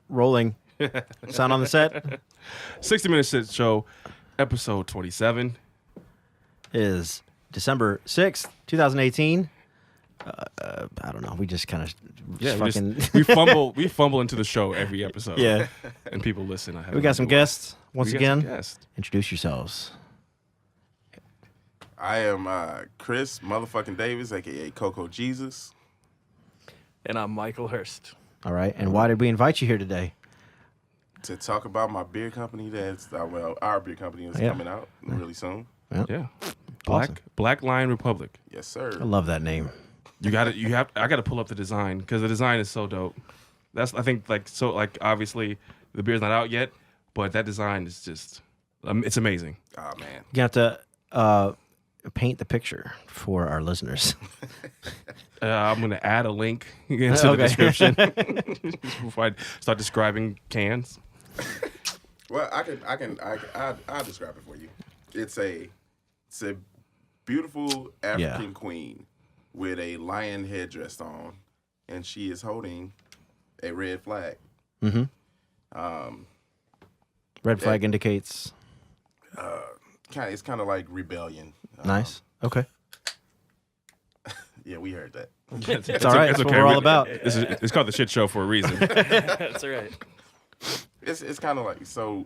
Rolling. Sound on the set 60-minute shit show, episode 27. is December 6th, 2018. I don't know. We just kind of fucking... we fumble into the show every episode. Yeah. And people listen. We got some guests once again. Guests. Introduce yourselves. I am Chris motherfucking Davis, a.k.a. Coco Jesus. And I'm Michael Hurst. All right. And why did we invite you here today? To talk about my beer company that's, our beer company is coming out really soon. Yeah. Awesome. Black Lion Republic. Yes, sir. I love that name. I gotta pull up the design because the design is so dope. Obviously the beer's not out yet, but that design is just it's amazing. Oh, man. You have to paint the picture for our listeners. I'm gonna add a link into the description before I start describing cans. Well, I'll describe it for you. It's a beautiful African queen with a lion headdress on, and she is holding a red flag. Mm-hmm. Red flag indicates... It's kind of like rebellion. Nice. Okay. Yeah, we heard that. It's all right. That's what we're all about. It's called the shit show for a reason. That's right. It's kind of like, so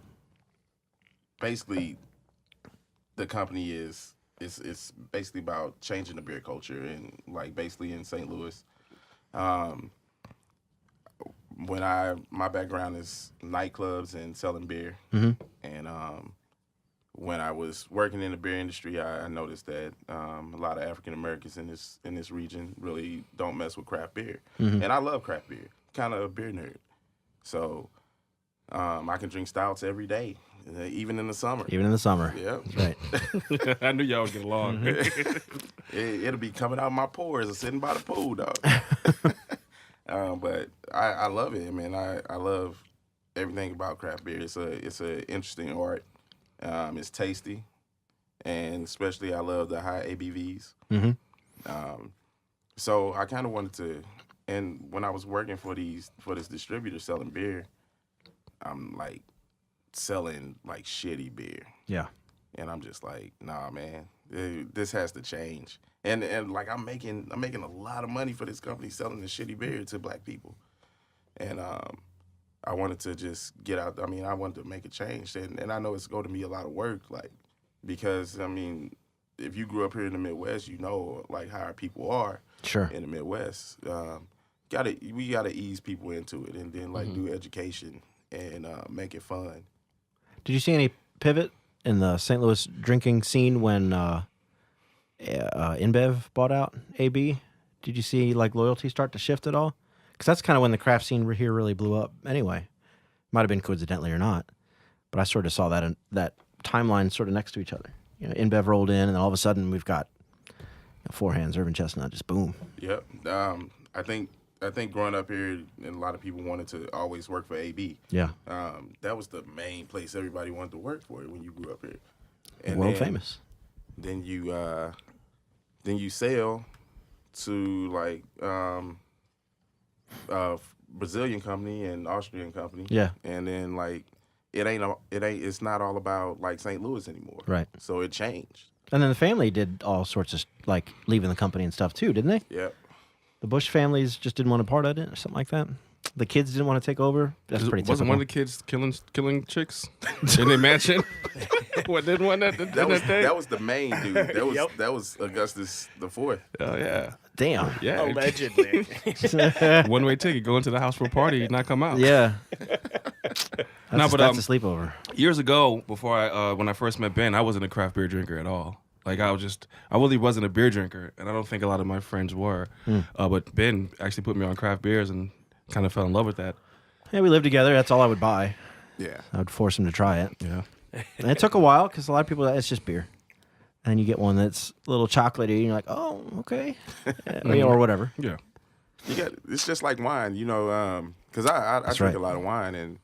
basically the company is it's basically about changing the beer culture, and like basically in St. Louis. My background is nightclubs and selling beer. Mm-hmm. And when I was working in the beer industry, I noticed that a lot of African Americans in this region really don't mess with craft beer. Mm-hmm. And I love craft beer, kind of a beer nerd. So I can drink stouts every day, even in the summer. Even in the summer. Yep. That's right. I knew y'all would get along. It'll be coming out my pores and sitting by the pool, dog. But I love it, man. I love everything about craft beer. It's a interesting art. It's tasty, and especially I love the high ABVs. Mm-hmm. So I kind of wanted to, and when I was working for this distributor selling beer, I'm like selling like shitty beer. Yeah. And I'm just like, nah, man, this has to change. And like I'm making a lot of money for this company selling the shitty beer to black people. And I wanted to just get out. I mean, I wanted to make a change. And I know it's going to be a lot of work, like, because, I mean, if you grew up here in the Midwest, you know, like, how our people are in the Midwest. We gotta ease people into it, and then, like, do education and make it fun. Did you see any pivot in the St. Louis drinking scene when InBev bought out AB? Did you see, like, loyalty start to shift at all? Because that's kind of when the craft scene here really blew up anyway. Might have been coincidentally or not. But I sort of saw that timeline sort of next to each other. You know, InBev rolled in, and then all of a sudden we've got Four Hands, Irvin Chestnut, just boom. Yep. I think growing up here, and a lot of people wanted to always work for AB. Yeah. That was the main place everybody wanted to work for when you grew up here. And World famous. Then you sail to like Brazilian company and Austrian company. Yeah. And then like it's not all about like St. Louis anymore. Right. So it changed. And then the family did all sorts of like leaving the company and stuff too, didn't they? Yep. The Bush families just didn't want a part of it or something like that. The kids didn't want to take over. That's pretty typical. Wasn't one of the kids killing chicks in their mansion? What didn't want that? That was the main dude. That was Augustus the Fourth. Oh yeah. Damn. Yeah. Allegedly. One-way ticket. Go into the house for a party, not come out. Yeah. That's a sleepover. Years ago, before when I first met Ben, I wasn't a craft beer drinker at all. Like I really wasn't a beer drinker, and I don't think a lot of my friends were. But Ben actually put me on craft beers and kind of fell in love with that. Yeah, we lived together. That's all I would buy. Yeah. I would force him to try it. Yeah. And it took a while because a lot of people, it's just beer. And then you get one that's a little chocolatey, and you're like, oh, okay. Or whatever. Yeah. It's just like wine, you know, because I drink a lot of wine, and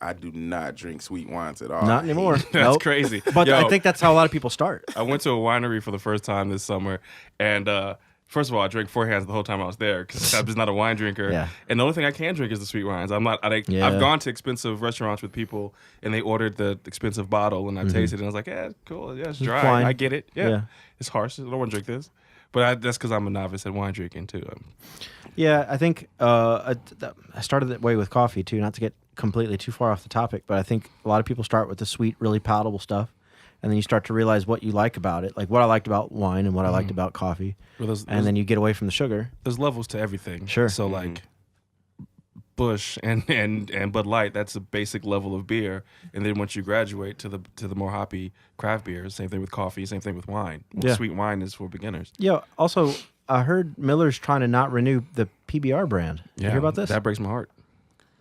I do not drink sweet wines at all. Not anymore. That's crazy. But I think that's how a lot of people start. I went to a winery for the first time this summer, and First of all, I drank 4 hands the whole time I was there because I'm just not a wine drinker. Yeah. And the only thing I can drink is the sweet wines. I'm not. Yeah. I've gone to expensive restaurants with people, and they ordered the expensive bottle, and I tasted it, and I was like, yeah, cool. Yeah, it's dry. Wine. I get it. Yeah. Yeah. It's harsh. I don't want to drink this. But that's because I'm a novice at wine drinking, too. Yeah, I think I started that way with coffee, too, not to get completely too far off the topic, but I think a lot of people start with the sweet, really palatable stuff, and then you start to realize what you like about it, like what I liked about wine and what I liked about coffee, Well, and then you get away from the sugar. there's levels to everything. Sure. So, like, Busch and Bud Light, that's a basic level of beer. And then once you graduate to the more hoppy craft beers, same thing with coffee, same thing with wine. Yeah. Sweet wine is for beginners. Yeah, also, I heard Miller's trying to not renew the PBR brand. You hear about this? That breaks my heart.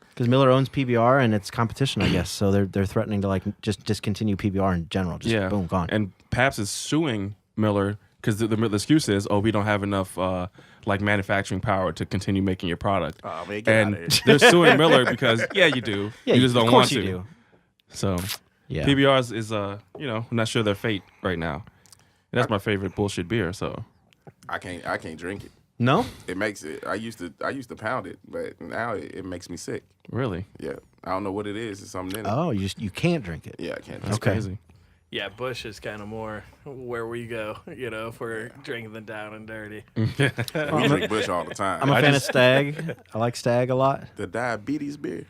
Because Miller owns PBR and it's competition, I guess. So they're threatening to like just discontinue PBR in general. Just boom, gone. And Pabst is suing Miller because the excuse is, we don't have enough like manufacturing power to continue making your product. Oh man, get And out of here. they're suing Miller because you do. Yeah, you just don't of course want to. you do. So Yeah. PBR is I'm not sure their fate right now. And that's my favorite bullshit beer. So I can't drink it. No? It makes it. I used to pound it, but now it makes me sick. really, Yeah, I don't know what it is. It's something in it. Oh, you can't drink it. Yeah, I can't. that's Okay. crazy. Yeah, Bush is kind of more where we go, if we're drinking the down and dirty. We drink Bush all the time. I'm a fan of Stag. I like Stag a lot. The diabetes beer.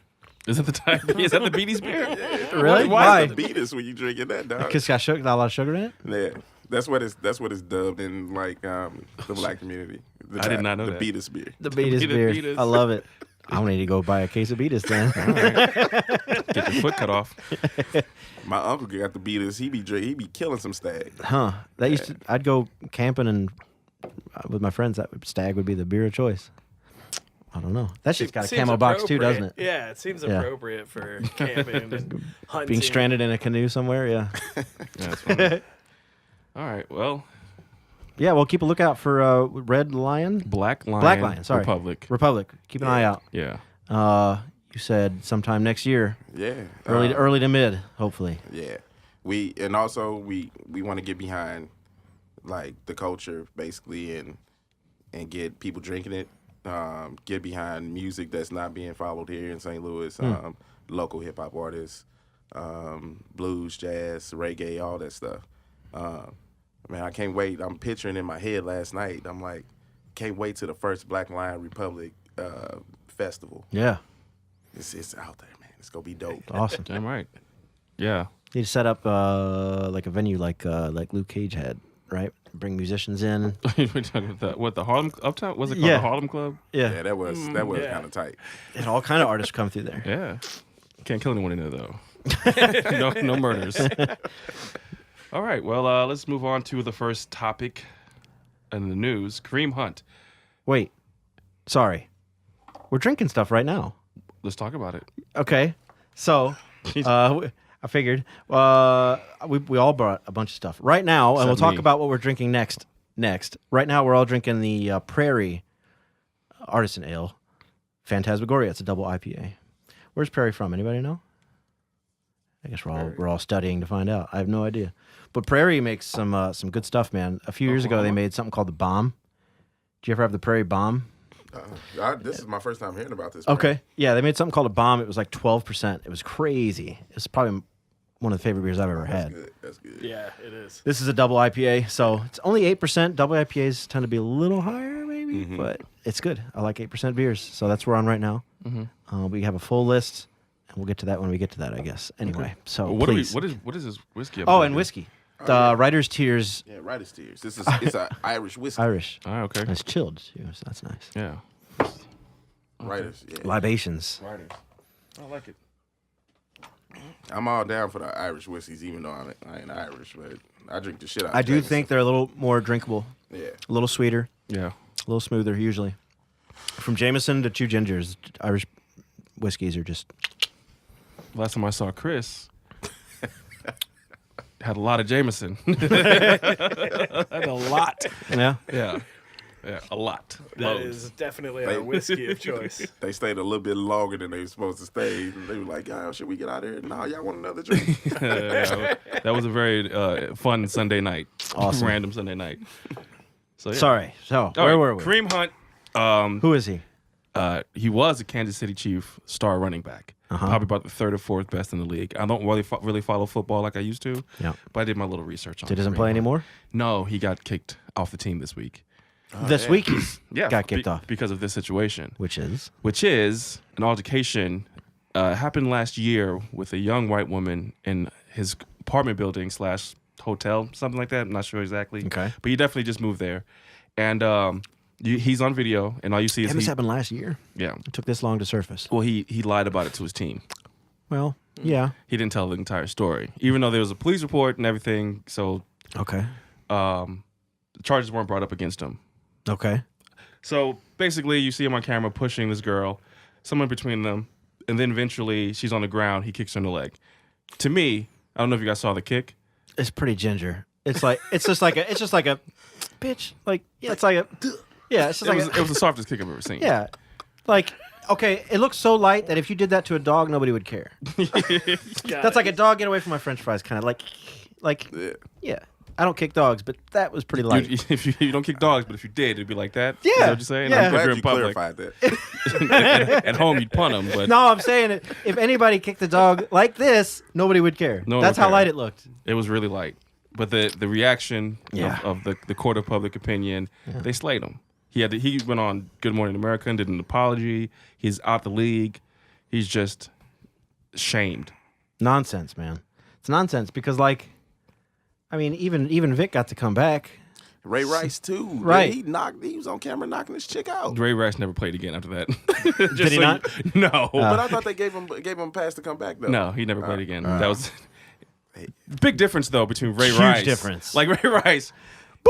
Is that the Beatty's beer? Really? Why is diabetes when you drinking that, dog? Because it's got a lot of sugar in it? Yeah, that's what it's dubbed in like the black community. I did not know the that. Beatus beer. The Beatus Beatus, beer. Beatus. I love it. I need to go buy a case of Beatus then. Get your foot cut off. My uncle got the Beatus. He be killing some stag. Huh. That used to, I'd go camping and with my friends, Stag would be the beer of choice. I don't know. That shit's got a Seems camo box too, doesn't it? appropriate. Yeah, it seems Yeah. appropriate for camping and hunting. Being stranded in a canoe somewhere, yeah. Yeah, that's funny. All right. Well, Yeah, well, keep a lookout for Red Lion. Black Lion. Republic. Republic. Keep an eye out. Yeah. You said sometime next year, Yeah, early to mid, hopefully. Yeah, we want to get behind like the culture basically and get people drinking it. Get behind music that's not being followed here in St. Louis. Local hip hop artists, blues, jazz, reggae, all that stuff. Man, I can't wait. I'm picturing in my head last night. I'm like, can't wait to the first Black Lion Republic festival. Yeah, It's out there, man. It's gonna be dope. awesome. Damn right. Yeah. Need to set up like a venue like Luke Cage had, right? Bring musicians in. We're talking about what the Harlem Uptown was it called? Yeah. The Harlem Club? Yeah, that was yeah. kind of tight. And all kind of artists come through there. Yeah. Can't kill anyone in there though. no murders. All right. Well, let's move on to the first topic in the news. Kareem Hunt. Wait, sorry, we're drinking stuff right now. Let's talk about it. Okay, so I figured we all brought a bunch of stuff right now, and we'll Except talk me. about what we're drinking next. Right now, we're all drinking the Prairie Artisan Ale, Phantasmagoria. It's a double IPA. Where's Prairie from? Anybody know? I guess we're all studying to find out. I have no idea. But Prairie makes some good stuff, man. A few years ago, they made something called the Bomb. Did you ever have the Prairie Bomb? This is my first time hearing about this. Okay. Yeah, they made something called a Bomb. It was like 12%. It was crazy. It's probably one of the favorite beers I've ever had. That's good. Yeah, it is. This is a double IPA, so it's only 8%. Double IPAs tend to be a little higher, maybe, but it's good. I like 8% beers, so that's where we're on right now. We have a full list, and we'll get to that when we get to that, I guess. Anyway, so What please. is this whiskey? Oh, and whiskey. The Writer's Tears Yeah, Writer's Tears. It's an Irish whiskey. Irish. Ah, okay. And it's chilled, too, so that's nice. Yeah. Writers. Yeah. Libations. Writers. I like it. I'm all down for the Irish whiskeys, even though I ain't Irish, but I drink the shit out. I of do Jameson. think they're a little more drinkable, Yeah. a little sweeter, Yeah. a little smoother, usually. From Jameson to Two Gingers, Irish whiskeys are just... Last time I saw Chris, had a lot of Jameson. Had a lot. Yeah. Yeah. Yeah, a lot. That Loads. is definitely our whiskey of choice. They stayed a little bit longer than they were supposed to stay. And they were like, "Oh, should we get out of here?" No, y'all want another drink? Yeah, that was a very fun Sunday night. Awesome. Random Sunday night. So yeah. Sorry. So All where right, were we? Kareem Hunt. Who is he? He was a Kansas City Chief star running back. Probably about the third or fourth best in the league. I don't really follow football like I used to. Yeah. But I did my little research on. He doesn't Kareem play Hunt. anymore. No, he got kicked off the team this week. This week he's Yeah, got kicked off, because of this situation, which is which is an altercation happened last year with a young white woman in his apartment building / hotel, something like that. I'm not sure exactly. Okay. But he definitely just moved there, and he's on video, and all you see is this happened last year. yeah. It took this long to surface. Well, he lied about it to his team. Well, yeah. He didn't tell the entire story, even though there was a police report and everything. So Okay. the charges weren't brought up against him. Okay. So basically, you see him on camera pushing this girl, someone between them, and then eventually she's on the ground. He kicks her in the leg. To me, I don't know if you guys saw the kick. It's pretty ginger. It's like it's just like a bitch. Like yeah, it's like a yeah. It's just It was the softest kick I've ever seen. yeah. Like okay, it looks so light that if you did that to a dog, nobody would care. That's like a dog get away from my French fries kind of like yeah. I don't kick dogs, but that was pretty light. If you don't kick dogs, but if you did, it'd be like that. Yeah. Is that what you're saying? Yeah. If Glad you're you in public. clarified that. At home, you'd punt them, but No, I'm saying it. If anybody kicked the dog like this, nobody would care. No one That's would how care. light it looked. it was really light. But the reaction Yeah. of the court of public opinion, they slayed him. He went on Good Morning America and did an apology. He's out the league. He's just shamed. Nonsense, man. It's nonsense because, like, I mean, even Vic got to come back. Ray Rice too. Right. He was on camera knocking this chick out. Ray Rice never played again after that. Did he not? No. But I thought they gave him a pass to come back though. No, he never played again. That was big difference though between Ray Huge Rice. difference. Like Ray Rice,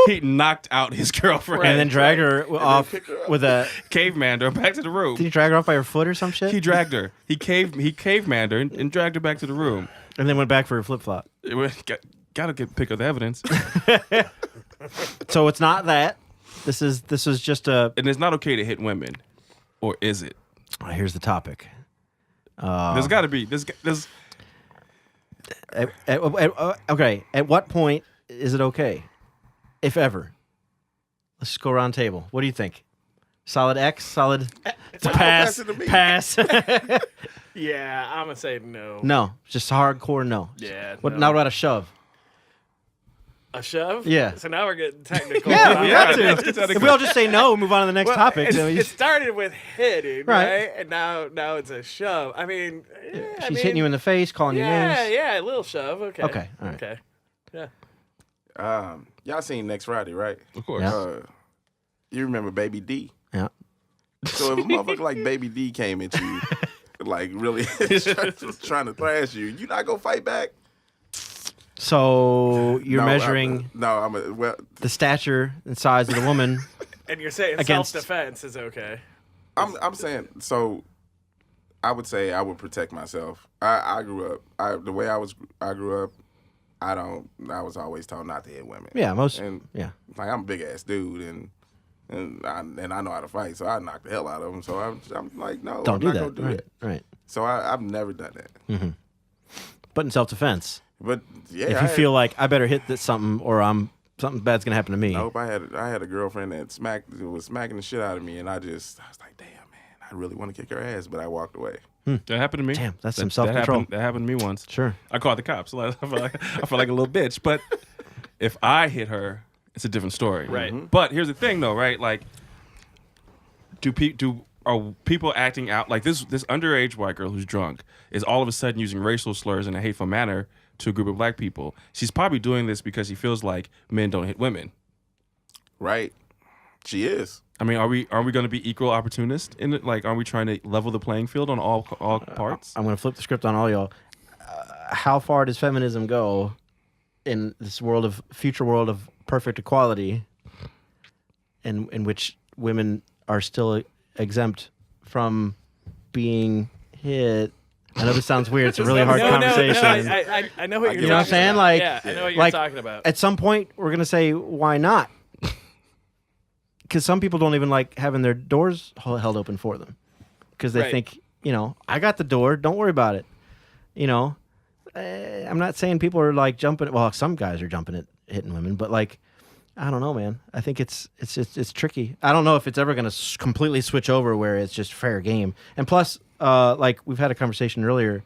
he knocked out his girlfriend And then dragged her off picked her up. with a. caveman her back to the room. Did he drag her off by her foot or some shit? He dragged her. He caveman her and dragged her back to the room. And then went back for her flip flop. Gotta pick up the evidence. So it's not that. This is just a. And it's not okay to hit women, or is it? Here's the topic. There's got to be. There's Okay, at what point is it okay, if ever? Let's just go around table. What do you think? Solid X, solid. It's a pass. pass it to me. Pass. Yeah, I'm gonna say no. No, just hardcore no. Yeah. What? no. Now what about a shove? A shove? Yeah. So now we're getting technical. Yeah, we have let's to. get that If we all just say no, move on to the next topic. It's, then we it started with hitting, Right. right? And now it's a shove. I mean, yeah, she's hitting you in the face, calling you yeah, names. yeah, a little shove. Okay. Okay, all right. Okay. Yeah. Y'all seen Next Friday, right? of course. Yeah. You remember Baby D? Yeah. So if a motherfucker like Baby D came at you, like really trying to thrash you, you not gonna fight back? So you're No, measuring well, the stature and size of the woman. And you're saying Against- self-defense is okay. I'm saying so. I would say I would protect myself. I grew up. The way I grew up. I was always told not to hit women. Yeah, most. And Yeah. like I'm a big ass dude and I know how to fight, so I knock the hell out of them. So I'm like, no, Don't I'm do not that. gonna do Right. it. Right. So I've never done that. But in self-defense, But yeah, if you feel like I better hit this something or something bad's gonna happen to me. nope, I had a girlfriend that was smacking the shit out of me, and I was like, damn man, I really want to kick her ass, but I walked away. That happened to me. Damn, that's some That self-control. That happened to me once. Sure. I called the cops. I felt like a little bitch. But if I hit her, it's a different story. Right. But here's the thing, though, right? Like, are people acting out like this underage white girl who's drunk is all of a sudden using racial slurs in a hateful manner to a group of black people? She's probably doing this because she feels like men don't hit women. Right? She is. I mean, are we going to be equal opportunists in it? Like, are we trying to level the playing field on all parts? I'm gonna flip the script on all y'all. How far does feminism go in this future world of perfect equality, in which women are still exempt from being hit? I know this sounds weird. It's a really hard conversation. I know what you're You know what I'm talking saying? about. Like- yeah, I know what you're like, talking about. At some point, we're gonna say, why not? Because some people don't even like having their doors held open for them, because they Right. think, I got the door. Don't worry about it. I'm not saying people are like jumping. Well, some guys are jumping at hitting women, but like, I don't know, man. I think it's tricky. I don't know if it's ever going to completely switch over where it's just fair game. And plus, like we've had a conversation earlier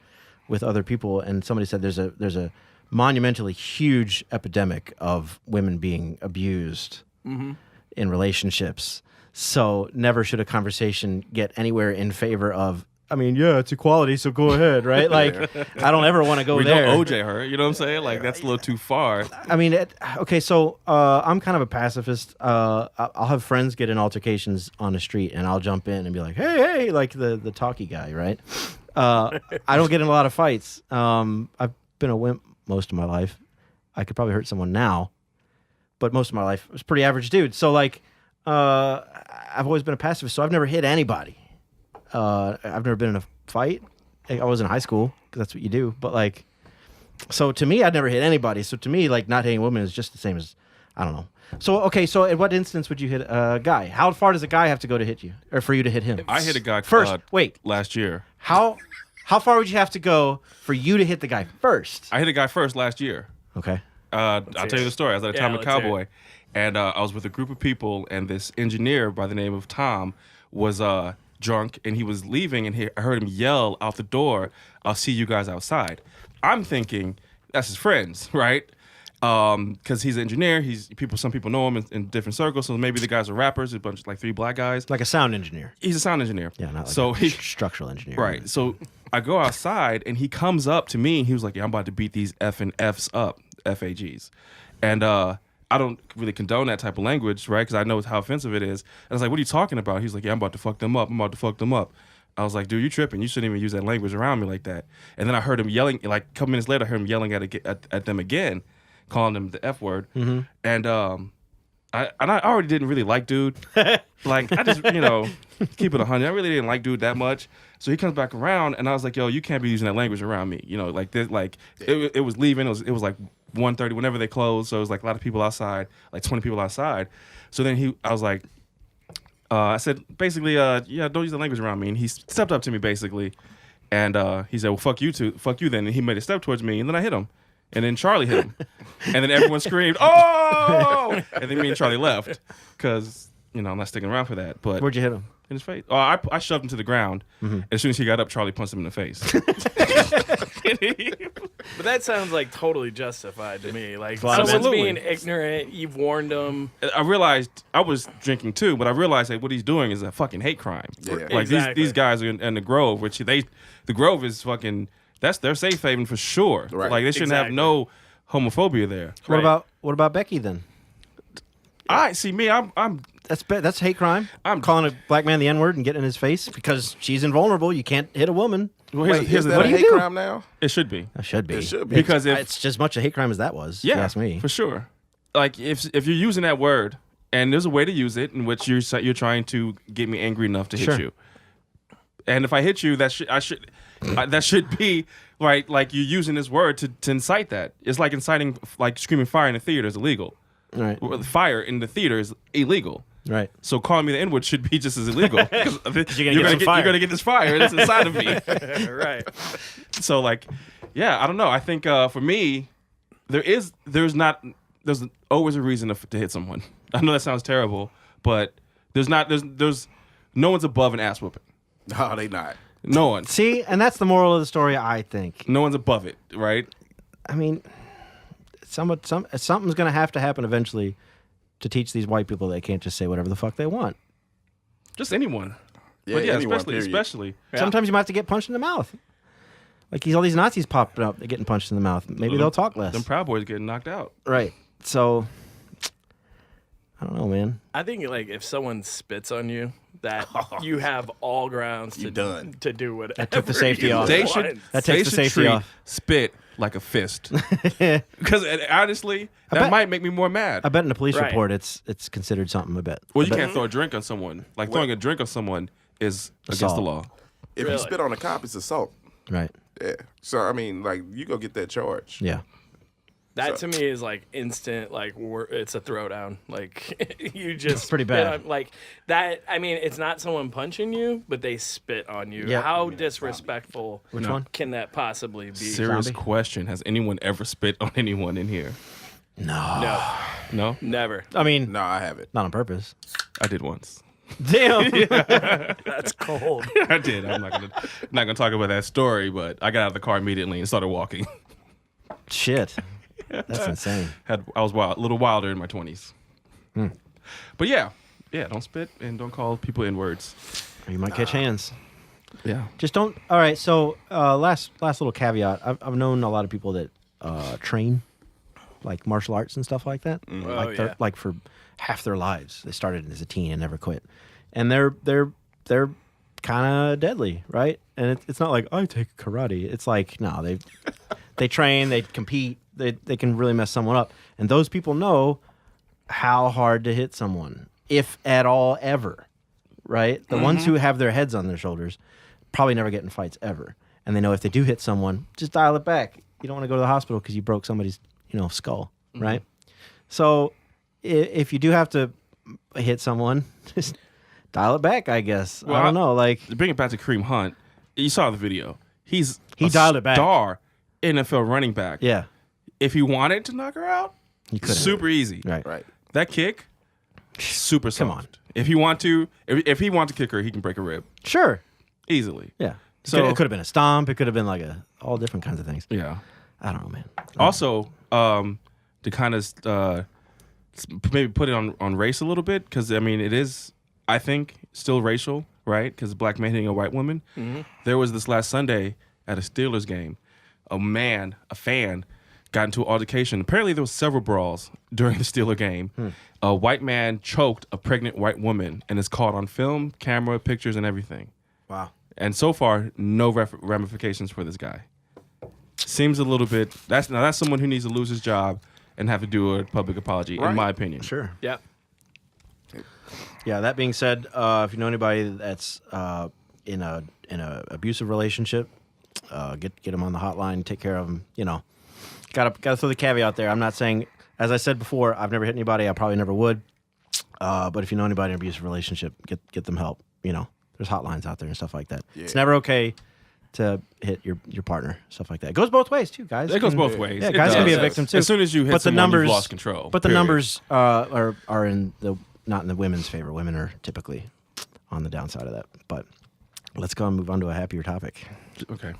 with other people, and somebody said there's a monumentally huge epidemic of women being abused in relationships. So never should a conversation get anywhere in favor of, I mean, yeah, it's equality, so go ahead, right? Like, I don't ever want to go We there. don't OJ her, you know what I'm saying? Like, that's a little too far. I mean, okay, so I'm kind of a pacifist. I'll have friends get in altercations on the street, and I'll jump in and be like, hey, like the talky guy, right? I don't get in a lot of fights. I've been a wimp most of my life. I could probably hurt someone now, but most of my life I was a pretty average dude. So, like, I've always been a pacifist, so I've never hit anybody. I've never been in a fight. I was in high school because that's what you do. But like, so to me, I'd never hit anybody. So to me, like not hitting a woman is just the same as, I don't know. So, okay. So at what instance would you hit a guy? How far does a guy have to go to hit you or for you to hit him? I hit a guy first. Wait, last year. how far would you have to go for you to hit the guy first? I hit a guy first last year. Okay. I'll tell you the story. I was at a time let's of cowboy, and I was with a group of people, and this engineer by the name of Tom was drunk, and he was leaving, and I heard him yell out the door, "I'll see you guys outside." I'm thinking that's his friends, right? Because he's an engineer. Some people know him in different circles, so maybe the guys are rappers. A bunch like 3 black guys. Like a sound engineer. He's a sound engineer. Yeah, not like so a structural engineer. Right. So I go outside, and he comes up to me, and he was like, "Yeah, I'm about to beat these F and Fs up, FAGs," and I don't really condone that type of language, right? Because I know how offensive it is. And I was like, "What are you talking about?" He's like, "Yeah, I'm about to fuck them up. I'm about to fuck them up." I was like, "Dude, you tripping. You shouldn't even use that language around me like that." And then I heard him yelling, like a couple minutes later, I heard him yelling at them again, calling them the F word. Mm-hmm. And I already didn't really like dude. Like, I just, keep it 100. I really didn't like dude that much. So he comes back around, and I was like, "Yo, you can't be using that language around me." Like this, like it was leaving. It was like 1:30 whenever they closed. So it was like a lot of people outside, like 20 people outside. So then I was like, I said basically, yeah, don't use the language around me. And he stepped up to me basically, and he said, "Well, fuck you then." And he made a step towards me, and then I hit him. And then Charlie hit him. And then everyone screamed, "Oh!" And then me and Charlie left because, I'm not sticking around for that. But Where'd you hit him? in his face. Oh, I shoved him to the ground. Mm-hmm. As soon as he got up, Charlie punched him in the face. But that sounds like totally justified to me. Like Absolutely. someone's being ignorant, you've warned them. I realized I was drinking too, but I realized that what he's doing is a fucking hate crime. Yeah. Like Exactly. these guys are in the Grove, which the Grove is fucking, that's their safe haven for sure. Right. Like they shouldn't have Exactly. no homophobia there. Right. What about Becky then? I see me. I'm That's hate crime. I'm- calling a black man the N-word and getting in his face because she's invulnerable. You can't hit a woman. well, Wait, here's is the that a thing. hate do? crime now? It should be. That should be. It should be. Because if It's just as much a hate crime as that was. yeah, if you ask me. for sure. Like if you're using that word and there's a way to use it in which you're trying to get me angry enough to hit Sure. you, and if I hit you, that should be right. Like you're using this word to incite that. It's like inciting, like screaming fire in the theater is illegal. Right. Well, fire in the theater is illegal. Right. So calling me the N-word should be just as illegal. Because You're gonna get some fire. You're gonna get this fire that's inside of me. Right. So like, yeah, I don't know. I think for me, there's always a reason to hit someone. I know that sounds terrible, but there's no one's above an ass whooping. No, they not. No one. See, and that's the moral of the story, I think. No one's above it, right? I mean, something's going to have to happen eventually to teach these white people they can't just say whatever the fuck they want. Just anyone. Yeah, But yeah, anyone, especially. Yeah. Sometimes you might have to get punched in the mouth. Like all these Nazis popping up, they're getting punched in the mouth. Maybe they'll talk less. Them Proud Boys getting knocked out. Right. So, I don't know, man. I think like if someone spits on you, that you have all grounds You to done. to do whatever. That took the safety you off. They want. should. That they takes the should safety treat off. spit like a fist. I Because honestly, that bet- might make me more mad. bet in a police Right. report it's considered something a bit. Well, I you bet- can't throw a drink on someone. Like throwing a drink on someone is against the Assault. law. If Really? you spit on a cop, it's assault. Right. Yeah. So I mean, like, you go get that charge. Yeah. That So- to me is like instant, like it's a throwdown. Like you just pretty spit bad. on- like that. I mean, it's not someone punching you, but they spit on you. Yeah. How disrespectful Which one? can that possibly be? Serious Zombie? question: has anyone ever spit on anyone in here? No. No, No, Never. I mean, No, I haven't. not on purpose. I did once. Damn. That's cold. I did. I'm not gonna talk about that story, but I got out of the car immediately and started walking. Shit. That's insane. I was a little wilder in my 20s. But yeah, don't spit and don't call people N-words. You might catch hands. Yeah. Just don't. All right. So last little caveat. I've known a lot of people that train, like martial arts and stuff like that. Oh, Like for half their lives, they started as a teen and never quit, and they're kind of deadly, right? And it's not like I take karate. It's like no, they train, they compete, they can really mess someone up, and those people know how hard to hit someone, if at all, ever. Right? The ones who have their heads on their shoulders probably never get in fights ever. And they know if they do hit someone, just dial it back. You don't want to go to the hospital because you broke somebody's, skull, right? So if you do have to hit someone, just dial it back, I guess. Well, I don't know. Like, To bring it back to Kareem Hunt, you saw the video. He dialed it back. Star NFL running back. yeah, If he wanted to knock her out, you could. super easy. Right. Right. That kick, super soft. Come on. If he want to kick her, he can break a rib Sure. easily. Yeah. So- it could have been a stomp. It could have been like all different kinds of things. Yeah. I don't know, man. Also, to kind of maybe put it on race a little bit, because I mean it is, I think, still racial, right? Because black man hitting a white woman. There was this last Sunday at a Steelers game, a fan, got into an altercation. Apparently, there was several brawls during the Steeler game. A white man choked a pregnant white woman, and it's caught on film, camera, pictures, and everything. Wow. And so far, no ramifications for this guy. Seems a little bit. That's someone who needs to lose his job and have to do a public apology, in my opinion. Sure. Yep. Yeah. That being said, if you know anybody that's in a abusive relationship, get them on the hotline, take care of them. Gotta throw the caveat there. I'm not saying, as I said before, I've never hit anybody. I probably never would. But if you know anybody in an abusive relationship, get them help. There's hotlines out there and stuff like that. Yeah. It's never okay to hit your partner, stuff like that. It goes both ways too, guys. It goes both ways. Yeah, It guys can be a does. victim too. As soon as you hit someone, you've lost control. But the period. numbers are in not in the women's favor. Women are typically on the downside of that. But let's go and move on to a happier topic. Okay.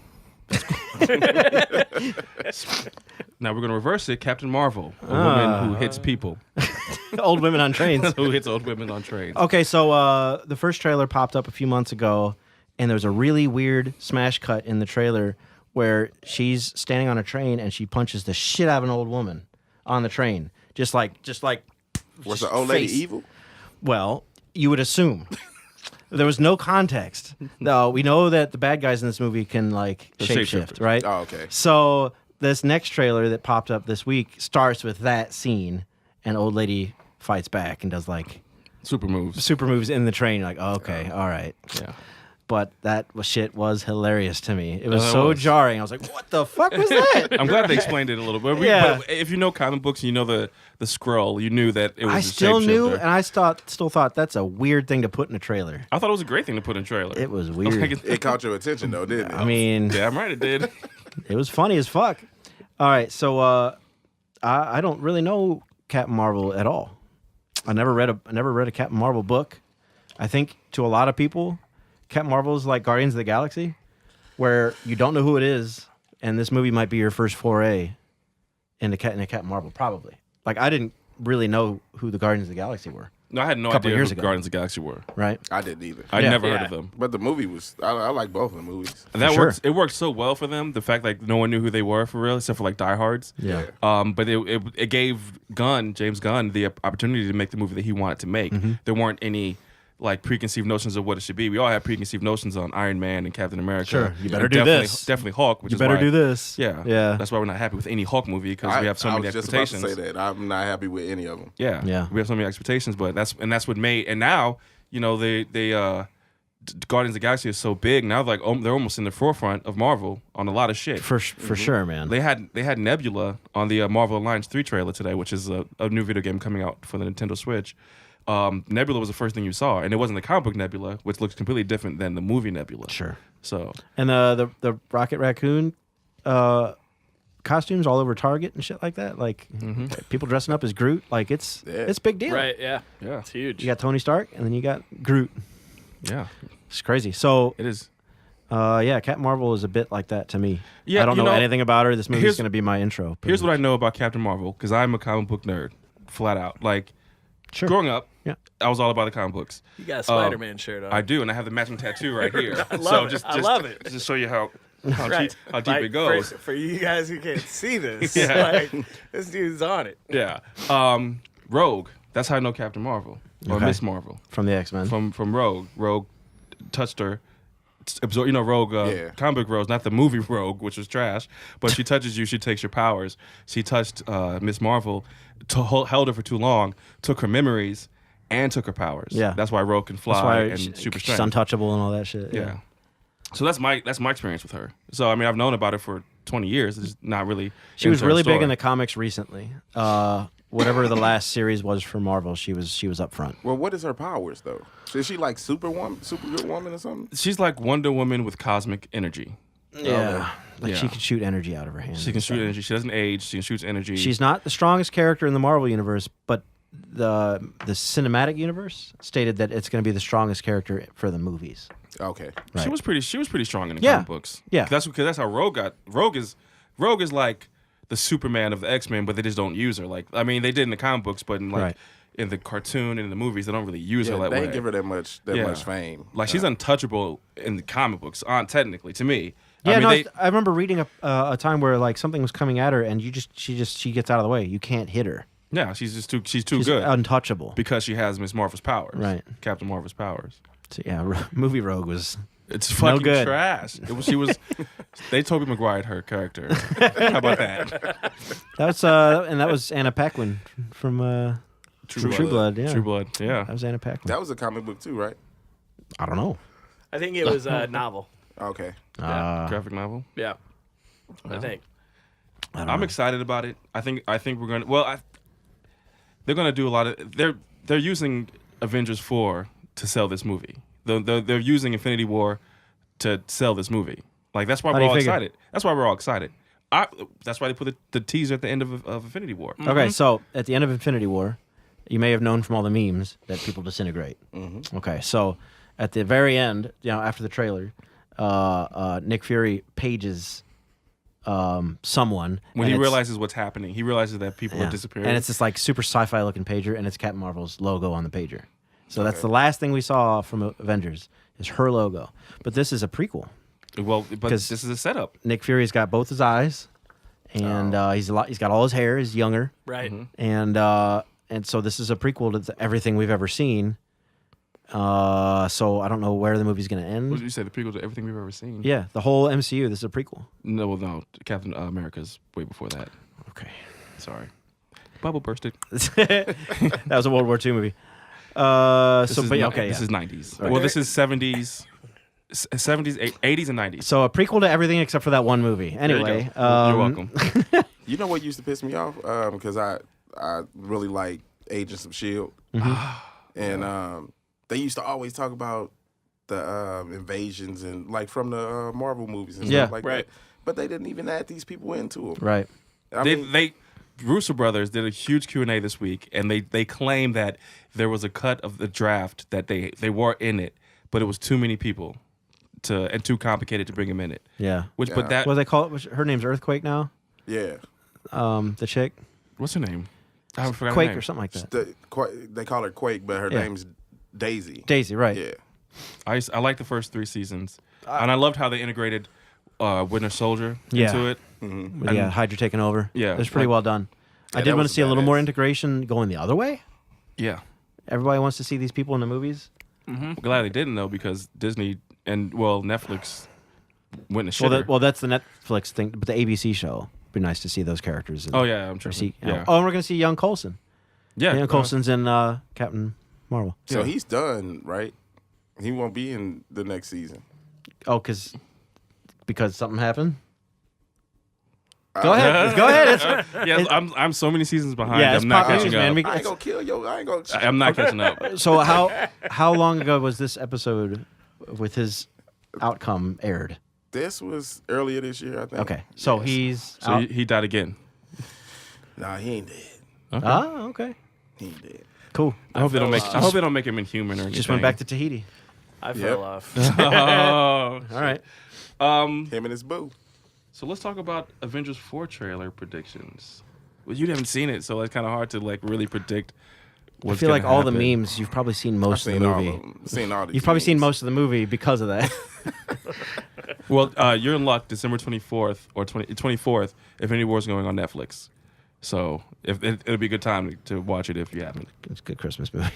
Now we're going to reverse it. Captain Marvel, a woman who hits people, Old women on trains. who hits old women on trains. Okay, so the first trailer popped up a few months ago, and there was a really weird smash cut in the trailer where she's standing on a train and she punches the shit out of an old woman on the train, just like. Was the old lady face. evil? Well, you would assume. There was no context. No, we know that the bad guys in this movie can They're shapeshift, shapeshifters. right? Oh, okay. So this next trailer that popped up this week starts with that scene, and old lady fights back and does Super moves. super moves in the train. You're like, oh, okay, all right. Yeah. But that shit was hilarious to me. It was it so was. jarring. I was like, what the fuck was that? I'm glad they explained it a little bit. Yeah. But if you know comic books, you know the scroll, you knew that it was I a still knew, shapeshifter. and I still thought that's a weird thing to put in a trailer. I thought it was a great thing to put in a trailer. It was weird. It caught your attention though, didn't it? I mean, Damn right it did. it was funny as fuck. All right, so I don't really know Captain Marvel at all. I never read a Captain Marvel book. I think to a lot of people, Captain Marvel is like Guardians of the Galaxy, where you don't know who it is, and this movie might be your first foray into Captain Marvel, probably. Like, I didn't really know who the Guardians of the Galaxy were, No, I had no Couple idea years who ago. Guardians of the Galaxy were. right? I didn't either. I'd Yeah. never heard Yeah. of them. But the movie was. I like both of the movies. And that For works. It worked so well for them. The fact like no one knew who they were for real, except for like diehards. Yeah. But it gave James Gunn, the opportunity to make the movie that he wanted to make. Mm-hmm. There weren't any like preconceived notions of what it should be. We all have preconceived notions on Iron Man and Captain America. Sure. You better And do definitely, this. Definitely Hulk. Which You is better why, do this. Yeah. Yeah. That's why we're not happy with any Hulk movie because we have so I many was just about to expectations. say that I'm not happy with any of them. Yeah. Yeah. We have so many expectations, but that's what made. And now they Guardians of the Galaxy is so big now. Like they're almost in the forefront of Marvel on a lot of shit. For sure, man. They had Nebula on the Marvel Alliance 3 trailer today, which is a new video game coming out for the Nintendo Switch. Nebula was the first thing you saw, and it wasn't the comic book Nebula, which looks completely different than the movie Nebula. Sure. So And the Rocket Raccoon costumes all over Target and shit like that. Like people dressing up as Groot. Like it's a big deal. Right? Yeah. Yeah. It's huge. You got Tony Stark, and then you got Groot. Yeah. It's crazy. So It is. Captain Marvel is a bit like that to me. Yeah, I don't you know know, anything about her. This movie's here's- going to be my intro. Here's what I know about Captain Marvel, because I'm a comic book nerd, flat out. Like, Sure. growing up, Yeah. I was all about the comic books. You got a Spider-Man shirt on. I do, and I have the matching tattoo right here. I love it. I love it. Just to show you how Right. deep Like, it goes. For you guys who can't see this, Yeah. like, this dude's on it. Yeah. Rogue. That's how I know Captain Marvel or Okay. Miss Marvel from the X-Men. from Rogue. Rogue touched her. Rogue, comic book Rogue, not the movie Rogue, which was trash. But she touches you, she takes your powers. She touched Miss Marvel, held her for too long, took her memories, and took her powers. Yeah. That's why Rogue can fly That's why and super she's strength. untouchable and all that shit. Yeah. So that's my experience with her. So I mean, I've known about it for 20 years. It's not really. She was into her really big story. in the comics recently. Whatever the last series was for Marvel, she was up front. Well, what is her powers though? Is she like super good woman or something? She's like Wonder Woman with cosmic energy. Yeah. Like she Yeah. can shoot energy out of her hands. She can shoot energy. She doesn't age. She shoots energy. She's not the strongest character in the Marvel universe, but the cinematic universe stated that it's going to be the strongest character for the movies. Okay. Right. She was pretty strong in the Yeah. comic books. Yeah. That's how Rogue got. Rogue is like the Superman of the X-Men, but they just don't use her. Like, I mean, they did in the comic books, but in Right. in the cartoon and in the movies, they don't really use Yeah, her that they way. ain't give her that much fame. Like, she's untouchable in the comic books, technically to me. Yeah, I mean, I remember reading a time where like something was coming at her, and she gets out of the way. You can't hit her. yeah, she's too She's good untouchable. because she has Miss Marvel's powers, Right. Captain Marvel's powers. So, yeah, movie Rogue was. It's fucking good. trash. She was. They Tobey Maguired her character. How about that? That was Anna Paquin from True Blood. Yeah, True Blood. Yeah. that was Anna Paquin. That was a comic book too, right? I don't know. I think it was a novel. Okay. Graphic novel. Yeah. I think. I'm excited about it. I think we're gonna. Well, they're gonna do a lot of. They're using Avengers 4 to sell this movie. They're using Infinity War to sell this movie. Like that's why How do we're you all figure? excited. That's why we're all excited. That's why they put the teaser at the end of Infinity War. Okay, so at the end of Infinity War, you may have known from all the memes that people disintegrate. Okay, so at the very end, after the trailer, Nick Fury pages someone When and he it's- realizes what's happening, he realizes that people yeah, are disappearing. and it's this like super sci-fi looking pager, and it's Captain Marvel's logo on the pager. So that's the last thing we saw from Avengers is her logo. But this is a prequel. well, but 'cause- this is a setup. Nick Fury's got both his eyes, and he's got all his hair. He's younger, Right. and so this is a prequel to everything we've ever seen. So I don't know where the movie's going to What did end. you say? The prequel to everything we've ever seen. Yeah, the whole MCU. This is a prequel. No. Captain America's way before that. Okay, Sorry. Bubble bursted. that was a World War II movie. This This yeah. is 90s. Right. Well, this is 70s, 80s, and 90s. So a prequel to everything except for that one movie. There you Anyway, go. You're welcome. You know what used to piss me off? Because I really like Agents of Shield, and they used to always talk about the invasions and like from the Marvel movies and Yeah. stuff like Right. that. But they didn't even add these people into them. Right. I mean, They Russo brothers did a huge Q&A this week, and they claimed that there was a cut of the draft that they were in it, but it was too many people and too complicated to bring them in it. Yeah. But that What do they call it? Her name's Earthquake now. yeah. The chick, what's her name? I forgot her Quake name. or something like that. They call her Quake, but her Yeah. name's Daisy. Daisy, right? Yeah. I liked the first 3 seasons, and I loved how they integrated Winter Soldier Yeah. into it. With, yeah, Hydra taking over. Yeah, it was pretty like- well done. I Yeah, did that want was to see a little more badass. integration going the other way. Yeah. Everybody wants to see these people in the movies. I'm glad they didn't though, because Disney and Netflix went and shit. Well, that's the Netflix thing, but the ABC show. It'd be nice to see those characters. Oh yeah, I'm Or sure. see, Yeah. Oh, and we're gonna see young Coulson. Yeah. Young Coulson's in Captain Marvel. So Yeah. he's done, right? He won't be in the next season. Oh, because something happened. Go ahead. Go ahead. Yeah, I'm so many seasons behind. Yeah, it's I'm not pop news, catching man. up. I ain't gonna kill yo. I ain't gonna. I'm not catching up. So how long ago was this episode with his outcome aired? This was earlier this year, I think. Okay, so Yes. he's So out. he died again. Nah, he ain't dead. Okay, He ain't dead. cool. I hope they don't fell make. off. I hope they don't make him inhuman or anything. Just went back to Tahiti. I fell off. Oh. All right. Him and his boo. So let's talk about Avengers 4 trailer predictions. Well, you haven't seen it, so it's kind of hard to like really predict. I feel like all the memes you've probably seen most of I've the seen all movie. of them. Seen all these You've probably seen memes. most of the movie because of that. Well, you're in luck. December 24th or 24th, Infinity War is going on Netflix. So it'll be a good time to watch it if you haven't. It's a good Christmas movie.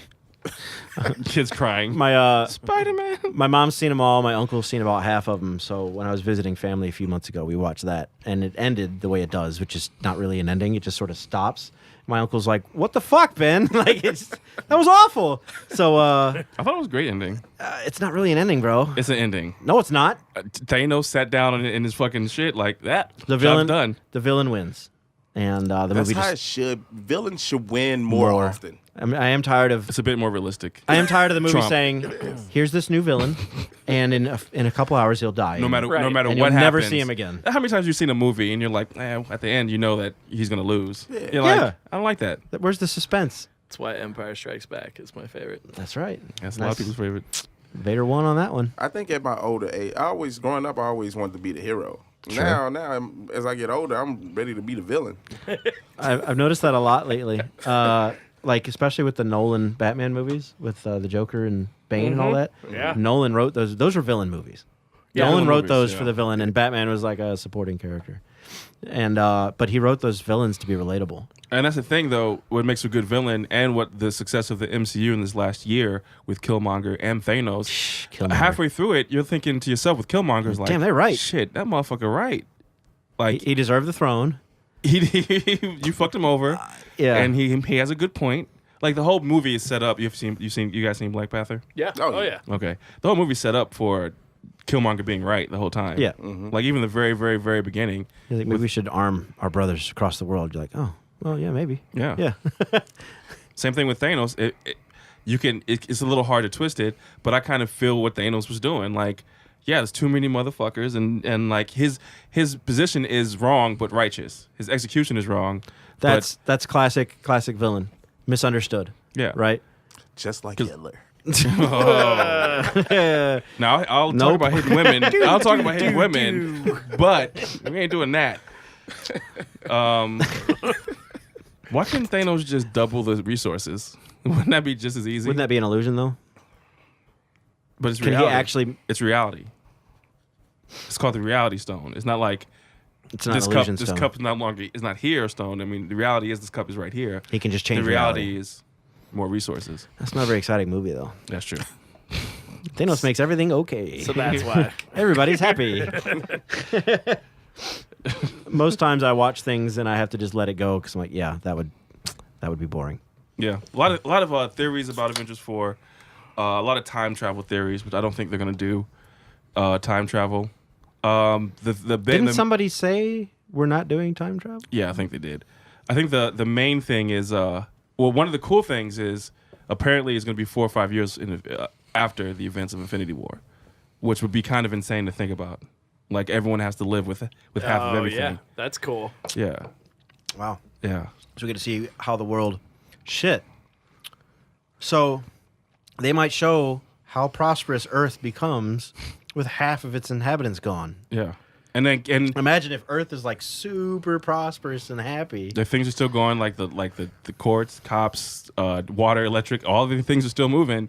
Kids crying. My Spider-Man. my mom's seen them all. My uncle's seen about half of them. So when I was visiting family a few months ago, we watched that, and it ended the way it does, which is not really an ending. It just sort of stops. My uncle's like, "What the fuck, Ben? Like, that was awful." So I thought it was a great ending. it's not really an ending, bro. It's an ending. No, it's not. Thanos sat down in his fucking shit like that. The Job's villain done. The villain wins, and the That's movie how it just. should. Villains should win more often. I am tired of. It's a bit more realistic. I am tired of the movie Trump. saying, "Here's this new villain, and in a couple hours he'll die." No matter Right. no matter And what you'll never happens. see him again. How many times have you seen a movie and you're like, at the end you know that he's gonna lose. Yeah. You're like, Yeah. I don't like that. Where's the suspense? That's why Empire Strikes Back is my favorite. That's right. That's a lot of people's favorite. Vader won on that one. I think at my older age, growing up, I always wanted to be the hero. Sure. Now, as I get older, I'm ready to be the villain. I've noticed that a lot lately. Like especially with the Nolan Batman movies with the Joker and Bane and all that. Yeah. Nolan wrote those. Those were villain movies. Yeah, Nolan villain wrote movies, those yeah. for the villain, and Batman was like a supporting character. And but he wrote those villains to be relatable. And that's the thing, though, what makes a good villain and what the success of the MCU in this last year with Killmonger and Thanos. Killmonger. Halfway through it, you're thinking to yourself with Killmonger's like, Damn, they're right. Shit, that motherfucker right. Like, He deserved the throne. you fucked him over. Yeah. And he has a good point. Like, the whole movie is set up. You guys seen Black Panther? Yeah. Oh, Oh, yeah. yeah. Okay. The whole movie's set up for Killmonger being right the whole time. Yeah. Like, even the very, very, very beginning. You think maybe we should arm our brothers across the world? You're like, oh, well, yeah, maybe. Yeah. Yeah. Same thing with Thanos. It's a little hard to twist it, but I kind of feel what Thanos was doing. Like, yeah, there's too many motherfuckers, and like his position is wrong but righteous. His execution is wrong. That's classic villain. Misunderstood. Yeah. Right? Just like Hitler. Yeah. Now I'll talk Nope. about hitting women. I'll talk about hitting women, but we ain't doing that. Why couldn't Thanos just double the resources? Wouldn't that be just as easy? Wouldn't that be an illusion, though? But it's Can reality. he actually... It's reality. It's called the reality stone. It's not like It's not this an cup. illusion This stone. cup is not longer. It's not here, stone. I mean, the reality is this cup is right here. He can just change The reality is more resources. That's not a very exciting movie, though. That's true. Thanos makes everything okay. So that's why. Everybody's happy. Most times I watch things and I have to just let it go because I'm like, yeah, that would be boring. Yeah, a lot of theories about Avengers 4. A lot of time travel theories, but I don't think they're gonna do time travel. Didn't somebody say we're not doing time travel? Yeah, I think they did. I think the main thing is one of the cool things is apparently it's gonna be 4 or 5 years after the events of Infinity War, which would be kind of insane to think about. Like everyone has to live with half of Oh, everything. yeah. That's cool. Yeah, Wow. yeah. So we get to see how the world... Shit. So they might show how prosperous Earth becomes with half of its inhabitants gone. Yeah. And Imagine if Earth is like super prosperous and happy. the things are still going, like the courts, cops, water, electric, all the things are still moving,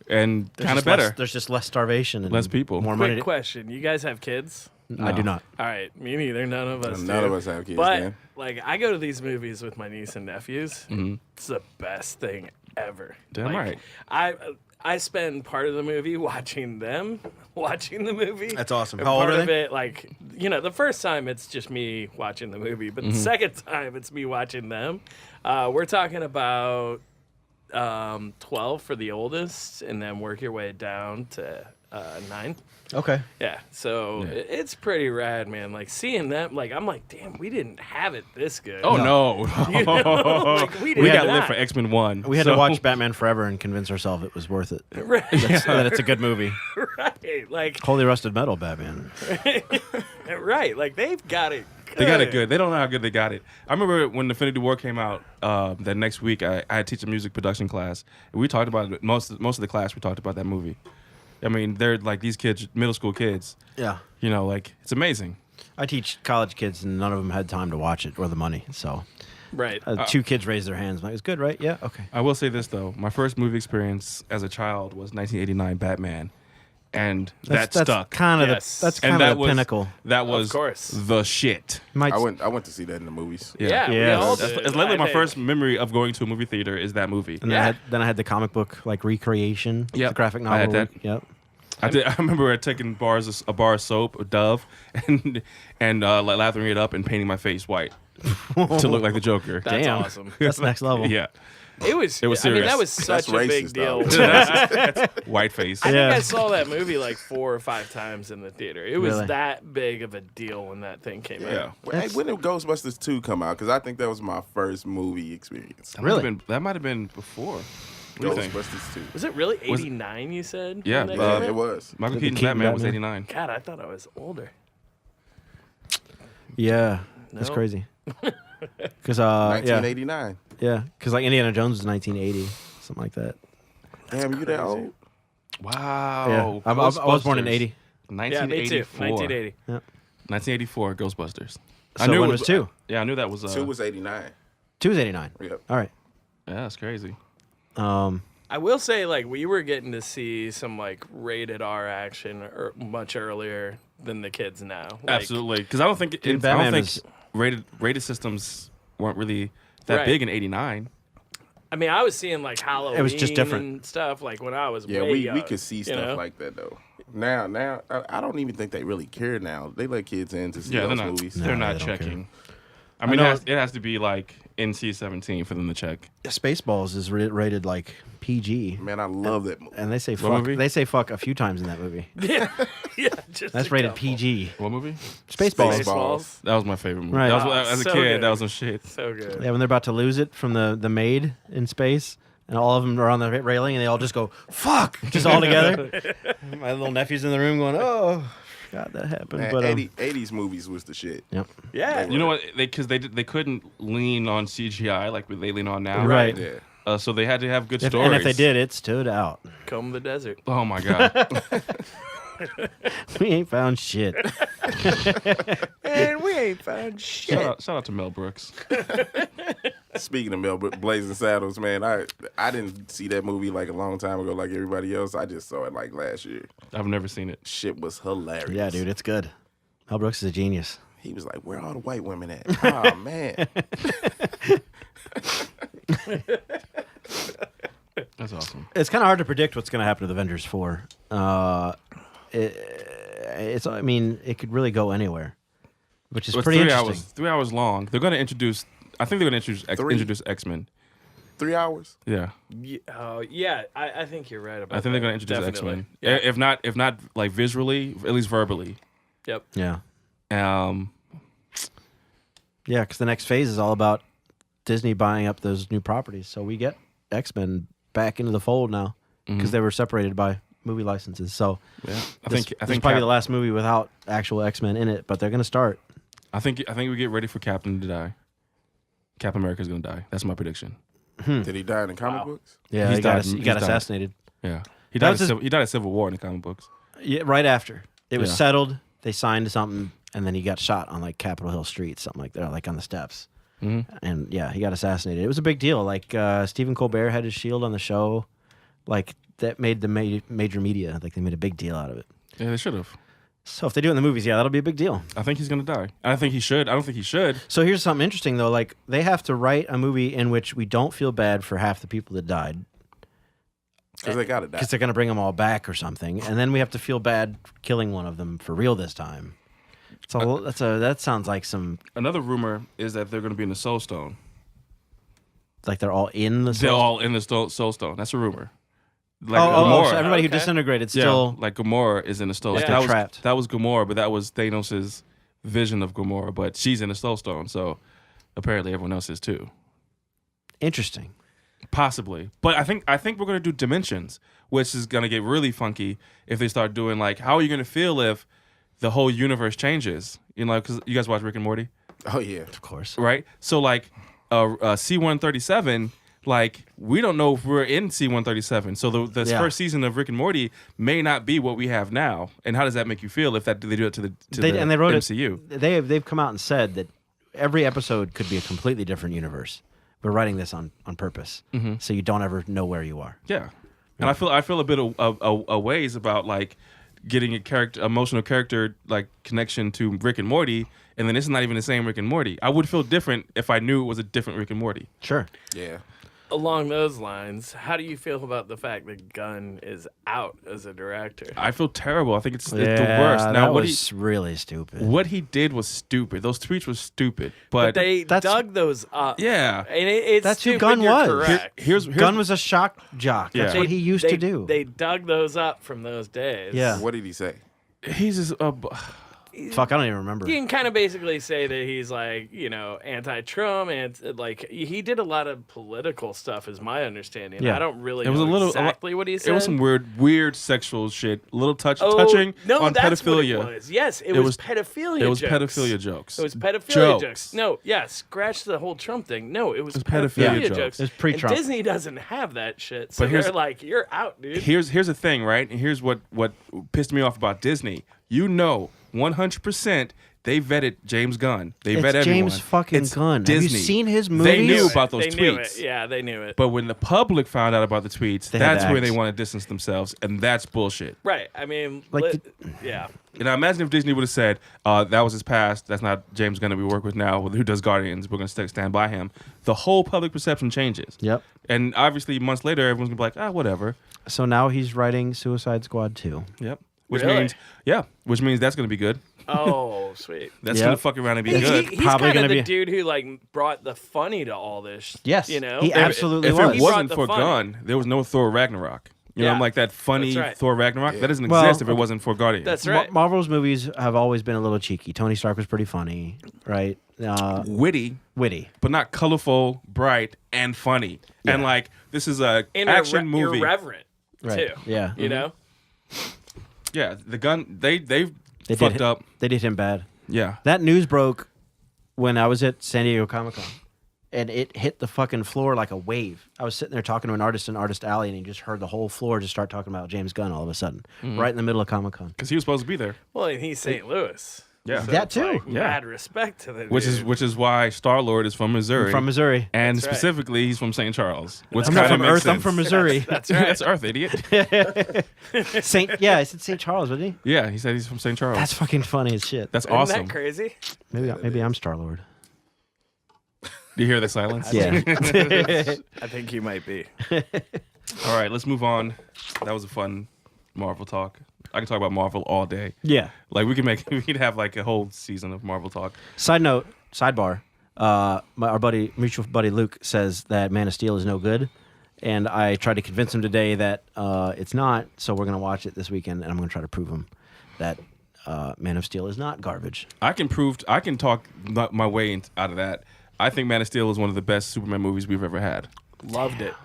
and There's kind of just less- better. there's just less starvation and Less people. more money. Quick question. You guys have kids? I do not. All right. Me neither. None of us None do. of us have kids, But, man. like, I go to these movies with my niece and nephews. It's the best thing ever. Damn Like, right. I spend part of the movie watching them watching the movie. That's awesome. And How old part are of they? it, like, the first time it's just me watching the movie, but the second time it's me watching them. We're talking about 12 for the oldest, and then work your way down to 9. Okay. Yeah, so Yeah. it's pretty rad, man. Like seeing them, like I'm like, damn, we didn't have it this good. Oh no, You know? Like, we we did got not. lit for X-Men 1. We had to watch Batman Forever and convince ourselves it was worth it. Right, That it's a good movie. right, like Holy Rusted Metal, Batman. right, like they've got it. They got it good. They don't know how good they got it. I remember when Infinity War came out. That next week, I had to teach a music production class, and we talked about it. Most of the class, we talked about that movie. I mean, they're like these kids, middle school kids. Yeah. You know, like it's amazing. I teach college kids, and none of them had time to watch it or the money. So Right. 2 kids raised their hands. I'm like, it's good, right? Yeah. Okay. I will say this though: my first movie experience as a child was 1989 Batman, and that That's stuck. kind of Yes. that's And kind that of the was pinnacle. That was course. the shit. Might, I went to see that in the movies. Yeah, we Yes. all That's did, it's literally I my think. first memory of going to a movie theater is that movie. and Yeah. then I had the comic book like recreation. Yep. The graphic I had novel. that. Yep. I did. I remember taking a bar of soap, a Dove, and like lathering it up and painting my face white to look like the Joker. That's Damn. awesome. That's next level. Yeah, It was. It was I mean, that serious. was such That's a big racist, deal. though. that's white face. I Yeah. think I saw that movie like 4 or 5 times in the theater. It was Really? that big of a deal when that thing came Yeah, out. Hey, when did Ghostbusters 2 come out? Because I think that was my first movie experience. Really? That might have been before. What do you think? Ghostbusters 2. Was it really Was- 89? You said? Yeah, when that came It out? was. Michael The Keaton's Keaton Batman was Batman. 89. God, I thought I was older. Yeah. That's No. crazy. Because yeah, 1989. yeah. Because like Indiana Jones was 1980, something like that. Damn, you that old? Wow. Yeah. I was born in Ghostbusters. 80. Yeah, me too. 1984. 1980. 1984, Ghostbusters. So when was 2? Yeah, I knew that was. 2 was 89. 2 was 89. Yep. All right. Yeah, that's crazy. I will say, like, we were getting to see some like rated R action much earlier than the kids now. Like, Absolutely, because I don't think I Batman don't think is- rated systems weren't really that Right. big in '89. I mean, I was seeing like Halloween. was just different. and stuff. Like when I was Yeah, way we young, could see you stuff know? like that, though. Now, I don't even think they really care now. They let kids in to see Yeah, those they're not. movies. They're No, not they don't checking. I mean, know- it has to be like NC-17 for them to check. Spaceballs is rated like PG, Man, I love that movie. and they say What fuck. movie? They say fuck a few times in that movie. yeah, just That's a rated couple. PG. What movie? Spaceballs. Spaceballs. That was my favorite movie. Right. That was, Oh, as a so kid, good. that was some shit. So good. Yeah, when they're about to lose it from the maid in space, and all of them are on the railing, and they all just go "fuck" just all together. My little nephew's in the room going, "Oh, God, that happened." Man, But 80s movies was the shit. yep. Yeah. You know what? Because they couldn't lean on CGI like they lean on now. Right. Yeah. So they had to have good If, stories. and if they did, it stood out. Comb the desert. Oh my god. We ain't found shit. And we ain't found shit. Shout out to Mel Brooks. Speaking of Mel Blazing Saddles, man, I didn't see that movie like a long time ago like everybody else. I just saw it like last year. I've never seen it. Shit was hilarious. Yeah, dude, it's good. Mel Brooks is a genius. He was like, where are all the white women at? Oh, man. That's awesome. It's kind of hard to predict what's going to happen to the Avengers 4. It's. I mean, it could really go anywhere, which is It was pretty 3 interesting. hours. 3 hours long. They're going to introduce. I think they're going to Three. introduce X-Men. 3 hours? Yeah, Yeah, I think you're right about that. I think they're going to introduce Definitely. X-Men. Yeah. If not like visually, at least verbally. Yep. Yeah, Um, yeah, because the next phase is all about Disney buying up those new properties. So we get X-Men back into the fold now because they were separated by movie licenses. So yeah, I this think is probably the last movie without actual X-Men in it, but they're going to start. I think we get ready for Captain to die. Captain America's going to die. That's my prediction. Did he die in the comic books? Yeah, He's he got, died- he he's got died. assassinated. Yeah, That died. was his- He died at Civil War in the comic books. Yeah, right after it was Yeah. settled, they signed something, and then he got shot on like Capitol Hill Street, something like that, like on the steps. And yeah, he got assassinated. It was a big deal. Like Stephen Colbert had his shield on the show, like that made the major media like they made a big deal out of it. Yeah, they should have. So if they do it in the movies, yeah, that'll be a big deal. I think he's going to die. I think he should. I don't think he should. So here's something interesting though. Like they have to write a movie in which we don't feel bad for half the people that died Because they got to die. because they're going to bring them all back or something, and then we have to feel bad killing one of them for real this time. So that sounds like some Another rumor is that they're going to be in the Soul Stone. like they're all in the. They're all in the Soul Stone. That's a rumor. Like So everybody who Okay. disintegrated still. like Gamora is in the Soul Like Stone. they're That trapped. that was Gamora, but that was Thanos' vision of Gamora. But she's in the Soul Stone, so apparently everyone else is too. Interesting. Possibly, but I think we're gonna do dimensions, which is gonna get really funky if they start doing like, how are you gonna feel if the whole universe changes? You know, because you guys watch Rick and Morty, Oh yeah. Of course. right? So like, C-137, like we don't know if we're in C-137. So the Yeah. first season of Rick and Morty may not be what we have now. And how does that make you feel if they do it to the And they wrote MCU? They've come out and said that every episode could be a completely different universe. We're writing this on purpose, so you don't ever know where you are. Yeah, and I feel a bit a ways about like getting emotional character like connection to Rick and Morty, and then it's not even the same Rick and Morty. I would feel different if I knew it was a different Rick and Morty. Sure. Yeah. Along those lines, how do you feel about the fact that Gunn is out as a director? I feel terrible. I think it's the Yeah, worst. Now that what was really stupid. what he did was stupid. Those tweets were stupid, But but, they that's- dug those up. yeah. And it's That's who stupid, Gunn you're was. correct. Here's Gunn was a shock jock. That's Yeah. what he used to do. They dug those up from those days. Yeah. What did he say? he's just Fuck, I don't even remember. You can kind of basically say that he's like, anti-Trump, and like he did a lot of political stuff, is my understanding. Yeah. I don't really It was know a little- exactly what he said. it was some weird sexual shit. A little touching no, on that's pedophilia. What it was. Yes, it It was was- pedophilia. It was jokes. pedophilia jokes. It was pedophilia Jokes. jokes. No, yeah, scratch the whole Trump thing. No, it was pedophilia pedophilia jokes. jokes. It was pre-Trump. And Disney doesn't have that shit. So But here's- they're like, you're out, dude. Here's the thing, right? And here's what pissed me off about Disney. 100% they vetted James Gunn. They It's vet everyone. James fucking It's Gunn. Disney. Have you seen his They movies? knew about those They knew tweets. it. Yeah, they knew it. But when the public found out about the tweets, They had that's to where they act. want to distance themselves, and that's bullshit. Right. I mean, Like yeah. And I imagine if Disney would have said, that was his past, that's not James Gunn that we work with now, who does Guardians, we're going to stand by him, the whole public perception changes. Yep. And obviously, months later, everyone's going to be like, whatever. So now he's writing Suicide Squad 2. Yep. Which Really? means that's going to be good. Oh, sweet. That's Yep. going to fuck around and be He- good. he's Probably kind of gonna the be- dude who like brought the funny to all this. Yes, You know, he absolutely if was. it He wasn't brought for the funny. Gunn, there was no Thor Ragnarok. You know, Yeah. like that funny That's right. Thor Ragnarok. That doesn't Well, exist if it wasn't for Guardians. That's right. Marvel's movies have always been a little cheeky. Tony Stark was pretty funny, right? Witty, Witty. but not colorful, bright, and funny. And like, this is a And action movie. irreverent Right. too. Yeah. You know. Yeah, the Gunn, they They fucked did, up. They did him bad. Yeah. That news broke when I was at San Diego Comic-Con, and it hit the fucking floor like a wave. I was sitting there talking to an artist in Artist Alley, and he just heard the whole floor just start talking about James Gunn all of a sudden, right in the middle of Comic-Con. Because he was supposed to be there. Well, and he's St. Louis. Yeah. That It's too. like Yeah. mad respect to the Which dude. is why Star-Lord is from Missouri. From Missouri. And That's right. specifically, he's from St. Charles. Which I'm not kind of from makes Earth. I'm sense. from Missouri. That's right. That's Earth, idiot. Yeah, I said St. Charles, wasn't he? Yeah, he said he's from St. Charles. That's fucking funny as shit. That's Isn't awesome. that crazy? Maybe I'm Star Lord. Do you hear the silence? Yeah. I think you might be. All right, let's move on. That was a fun Marvel talk. I can talk about Marvel all day. Yeah. Like we could have like a whole season of Marvel talk. Side note, sidebar. Our mutual buddy Luke says that Man of Steel is no good, and I tried to convince him today that it's not. So we're gonna watch it this weekend, and I'm gonna try to prove him that Man of Steel is not garbage. I can talk my way out of that. I think Man of Steel is one of the best Superman movies we've ever had. Loved it.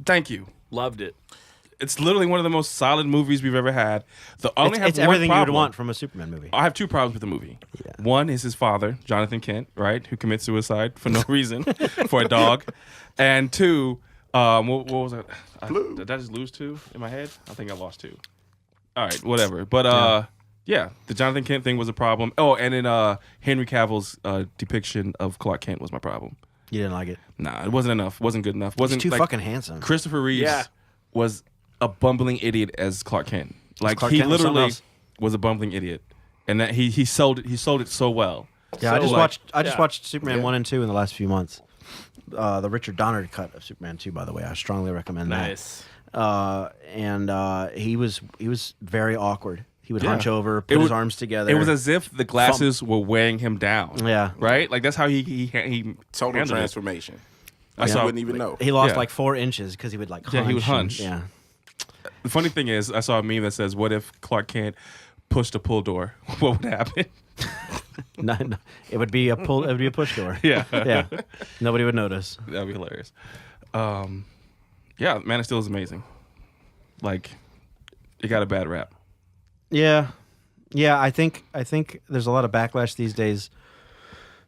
Thank you. Loved it. It's literally one of the most solid movies we've ever had. The only It's one everything you would problem. want from a Superman movie. I have two problems with the movie. Yeah. One is his father, Jonathan Kent, right, who commits suicide for no reason for a dog. And two, what was it? Did I just lose two in my head? I think I lost two. All right, whatever. But yeah, the Jonathan Kent thing was a problem. Oh, and then Henry Cavill's depiction of Clark Kent was my problem. You didn't like it. Nah, it wasn't enough. Wasn't good enough. He's Wasn't too like, fucking handsome. Christopher Reeves Yeah. was a bumbling idiot as Clark Kent. Like Clark he Kent was something literally else. was a bumbling idiot, and that he sold it so well. Yeah, I So, just like- watched Superman Yeah. 1 and 2 in the last few months. The Richard Donner cut of Superman 2, by the way, I strongly recommend that. Nice. And he was very awkward. He would Yeah. hunch over, It put his was- arms together. It was as if the glasses were weighing him down. Yeah. right. Like that's how he Total handled it. transformation. I You saw. wouldn't even know. he lost Yeah. like 4 inches because he would like hunch. Yeah, he would and- hunch. yeah. The funny thing is, I saw a meme that says, "What if Clark Kent pushed a pull door? What would happen?" No, it would be a pull. It would be a push door. Yeah, Yeah, nobody would notice. that'd be hilarious. Yeah, Man of Steel is amazing. Like, it got a bad rap. Yeah. I think there's a lot of backlash these days.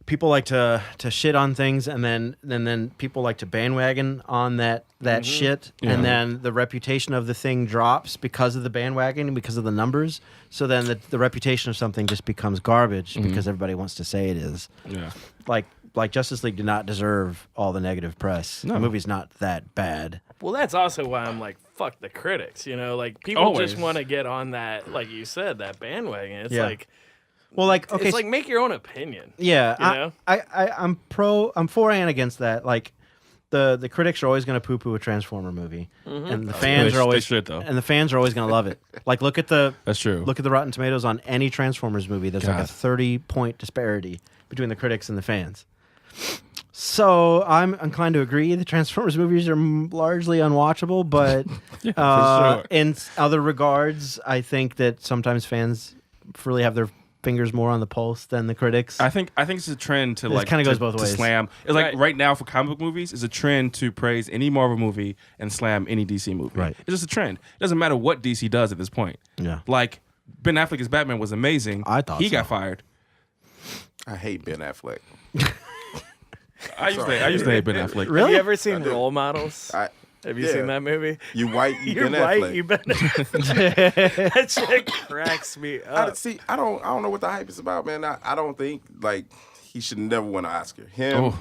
People like to shit on things, and then people like to bandwagon on that shit, Yeah. and then the reputation of the thing drops because of the bandwagon, because of the numbers. So then the reputation of something just becomes garbage because everybody wants to say it is. Yeah. Like Justice League did not deserve all the negative press. No. The movie's not that bad. Well, that's also why I'm like, fuck the critics. You know, like people Always. just want to get on that, like you said, that bandwagon. It's Yeah. like, Well, like okay, it's like make your own opinion. yeah, you know? I'm for and against that. Like the critics are always going to poo-poo a Transformer movie, and the fans They are always should, though. and the fans are always going to love it. Like look at the That's true. Rotten Tomatoes on any Transformers movie. There's like a God. 30-point disparity between the critics and the fans. So I'm inclined to agree. The Transformers movies are largely unwatchable, but sure. in other regards, I think that sometimes fans really have their fingers more on the pulse than the critics. I think it's a trend to like kinda goes to- both to ways. slam. It's like Right. right now for comic book movies, it's a trend to praise any Marvel movie and slam any DC movie. Right. It's just a trend. It doesn't matter what DC does at this point. Yeah. Like Ben Affleck as Batman was amazing. I thought he so. got fired. I hate Ben Affleck. I used to hate Ben Affleck. Really? Have you ever seen Role Models? I, Have you yeah. seen that movie? You white, you You're Ben right. Affleck. You Ben That shit cracks me I, up. see, I don't know what the hype is about, man. I don't think like he should never win an Oscar. Him,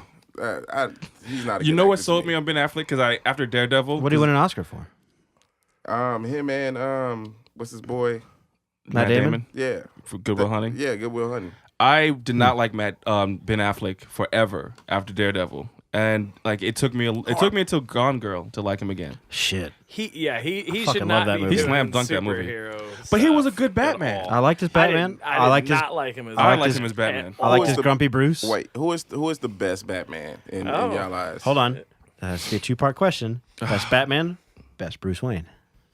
he's not. A You good know what actor to sold me me on Ben Affleck? Because after Daredevil, What do you win an Oscar for? Him and what's his boy? Matt Damon? Yeah, for Good Will Hunting. Yeah, Good Will Hunting. I did not like Ben Affleck forever after Daredevil, and like it took me until Gone Girl to like him again. Shit. He fucking should love not that be movie. He doing slam dunked that movie. superhero But he was a stuff good at Batman. all. I liked his Batman. I liked did his not like him as I liked liked his- him as Batman. I liked Who is his the- grumpy Bruce. Wait, who is the best Batman in y'all eyes? Hold on. That's a two-part question. Best Batman, best Bruce Wayne.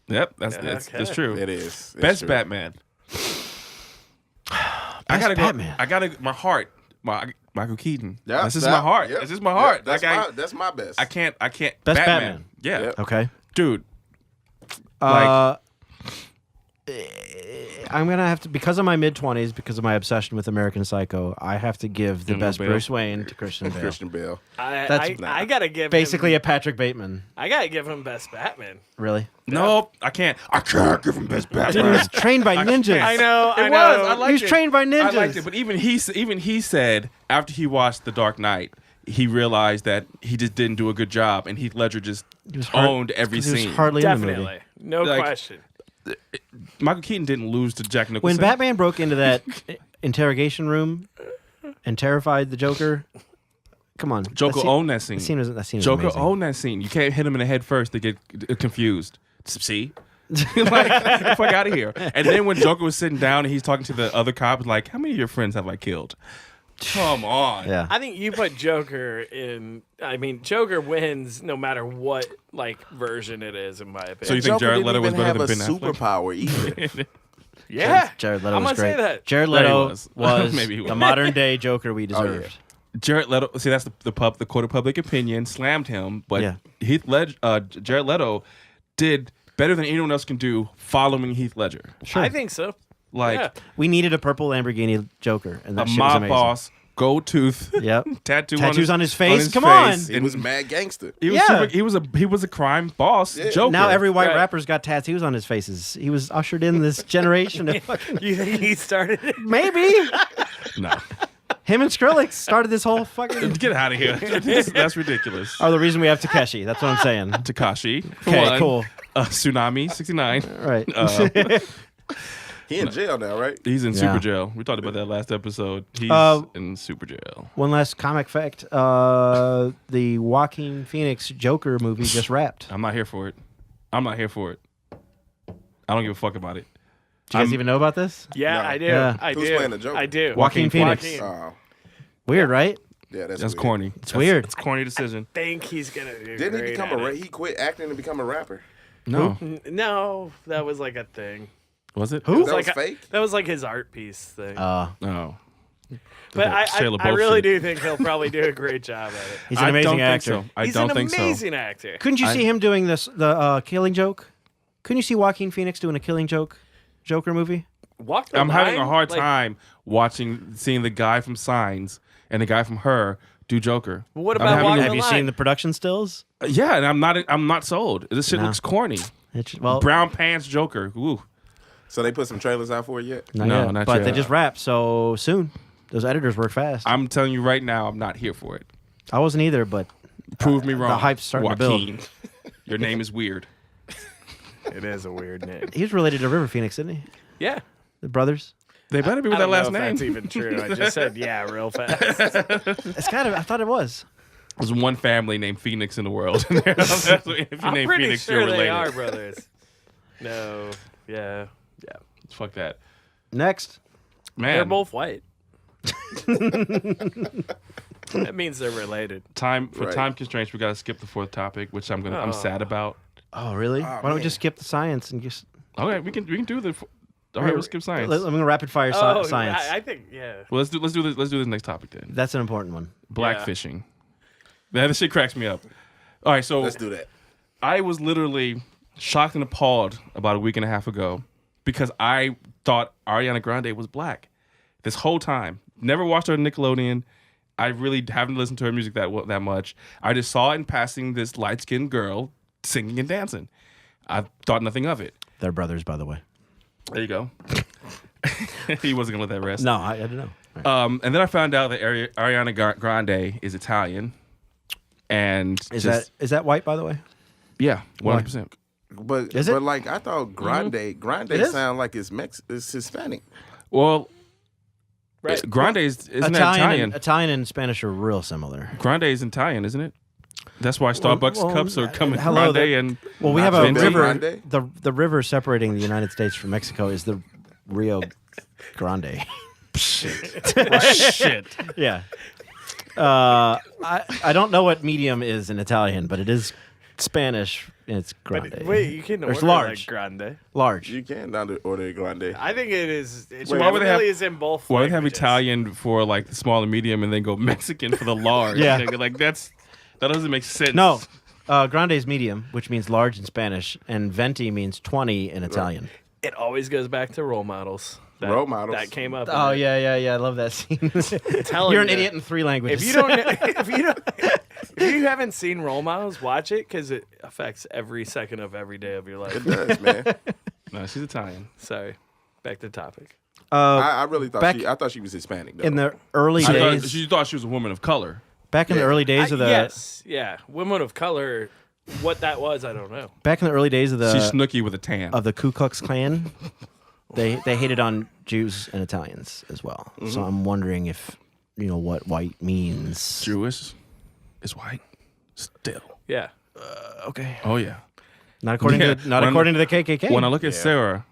Yep, that's okay. true. It is It's Best true. Batman. Batman. I gotta my heart. Michael Keaton. Yeah, this is my heart. yeah, This is my heart. Yeah, that's my best. I can't. Best Batman. Batman. Yeah, Yep. Okay. dude. I'm gonna have to, because of my mid-20s, because of my obsession with American Psycho, I have to give the Christian best Bale. Bruce Wayne to Christian Bale. Christian Bale. I gotta give Basically him, a Patrick Bateman. I gotta give him best Batman. Really? Nope, I can't. I can't give him best Dude, he Batman. was trained by ninjas. I know. It I was. know. I liked He was it. trained by ninjas. I liked it, but even he said after he watched The Dark Knight, he realized that he just didn't do a good job, and Heath Ledger just owned every He was scene. hardly in the movie. Definitely, no Like, question. Michael Keaton didn't lose to Jack When Nicholson. Batman broke into that interrogation room and terrified the Joker, come on. Joker owned that scene. That scene was Joker amazing. owned that scene. You can't hit him in the head first to get confused. See? Like, get the fuck out of here. And then when Joker was sitting down and he's talking to the other cops, like, how many of your friends have I killed? Come on. Yeah. I think you put Joker in. I mean, Joker wins no matter what version it is, in my opinion. So you think Joker Jared didn't Leto was even better have than a Ben Affleck? superpower either. yeah, Jared Leto I'm was gonna great. say that. Jared There he Leto was. was Maybe he was. the modern day Joker we deserved. Jared Leto, see, that's the court of public opinion, slammed him, but Yeah. Jared Leto did better than anyone else can do following Heath Ledger. Sure. I think so. Like, Yeah. We needed a purple Lamborghini Joker, and a that shit was mob amazing. boss, gold tooth, Yep. tattoos on his face? Come on. He was mad gangster. He was, Yeah. he was a crime boss, Yeah. Joker. Now every white Right. rapper's got tattoos on his faces. He was ushered in this generation of fucking... You think he started it? Maybe. No. Him and Skrillex started this whole fucking... Get out of here. That's ridiculous. Are the reason we have Takeshi. That's what I'm saying. Takashi. for Okay, one. cool. Tsunami 69. Right. He in jail now, right? He's in Yeah. super jail. We talked about that last episode. He's in super jail. One last comic fact. The Joaquin Phoenix Joker movie just wrapped. I'm not here for it. I'm not here for it. I don't give a fuck about it. Do you guys even know about this? Yeah, No. I do. Yeah. I Who's do. playing the Joker? I do. Joaquin Phoenix. Joaquin. Oh, Weird, right? yeah, that's That's weird. corny. It's weird. It's a corny decision. Think he's gonna do Didn't he great become at it. he quit acting and become a rapper? No. No, that was like a thing. Was it? Who? That was fake? That was like his art piece thing. No. But Shia I really LaBeouf do think he'll probably do a great job at it. He's an I amazing don't actor. think so. I He's don't an think so. amazing actor. Couldn't you see him doing the Killing Joke? Couldn't you see Joaquin Phoenix doing a Killing Joke Joker movie? Walk the I'm having a line, hard like, time seeing the guy from Signs and the guy from Her do Joker. What I'm about having Walk a- the Have you line? seen the production stills? Yeah, and I'm not sold. This shit No. looks corny. Well, Brown pants Joker. Ooh. So they put some trailers out for it yet? not No, yet, not but yet. they just wrapped, so soon. Those editors work fast. I'm telling you right now, I'm not here for it. I wasn't either, but Prove me wrong. hype's starting to build. Joaquin. Your name is weird. It is a weird name. he was related to River Phoenix, isn't he? Yeah. The brothers. They better be I with that don't know last if name. that's even true. I just said yeah real fast. It's kind of. I thought it was. There's one family named Phoenix in the world. If you I'm name pretty Phoenix, sure you're they related. are brothers. No. Yeah. Yeah. Fuck that. Next. Man, They're both white. That means they're related. time Right. constraints, we got to skip the fourth topic, which I'm sad about. Oh, really? Why don't we man. just skip the science and just? Okay, we can do the. All right, let's skip science. I'm gonna rapid fire science. I think yeah. Well, let's do this next topic then. That's an important one. Blackfishing. Man, this shit cracks me up. All right, so Let's do that. I was literally shocked and appalled about a week and a half ago because I thought Ariana Grande was black this whole time. Never watched her on Nickelodeon. I really haven't listened to her music that much. I just saw in passing this light-skinned girl singing and dancing. I thought nothing of it. They're brothers, by the way. There you go. He wasn't gonna let that rest. No, I don't know. Right. And then I found out that Ariana Grande is Italian, and Is that white, by the way? yeah, 100%. But Is it? but like I thought Grande It is? sound like it's it's Hispanic. Well, Right. Grande isn't that Italian? Italian and Spanish are real similar. Grande is Italian, isn't it? That's why Starbucks well, cups are coming hello, Grande and Well, we Not have a so river. Grande? The river separating the United States from Mexico is the Rio Grande. shit. Yeah. I don't know what medium is in Italian, but it is Spanish. And it's grande. But wait, you can There's order large. like grande. Large. You can order Grande. I think it is. It why would they have- is in both. Why would they have languages. Italian for like the small and medium and then go Mexican for the large? Yeah. Nigga, like that doesn't make sense. No. Grande is medium, which means large in Spanish, and venti means 20 in Italian. It always goes back to role models. Role models. that came up. Oh in it. yeah. I love that scene. Telling You're an you. idiot in 3 languages. If you don't, if you haven't seen role models, watch it because it affects every second of every day of your life. It does, man. No, she's Italian. Sorry, back to topic. I really thought back- I thought she was Hispanic though. in the early She days, thought she was a woman of color. back in the early days of the Yes, yeah, women of color. What that was, I don't know. back in the early days of She's the Snooki with a tan. of the Ku Klux Klan, they hated on Jews and Italians as well. So I'm wondering if you know what white means. Jewish is white. Still. Yeah, Okay, Oh yeah. not according Yeah, to not when- according to the KKK. When I look at Sarah,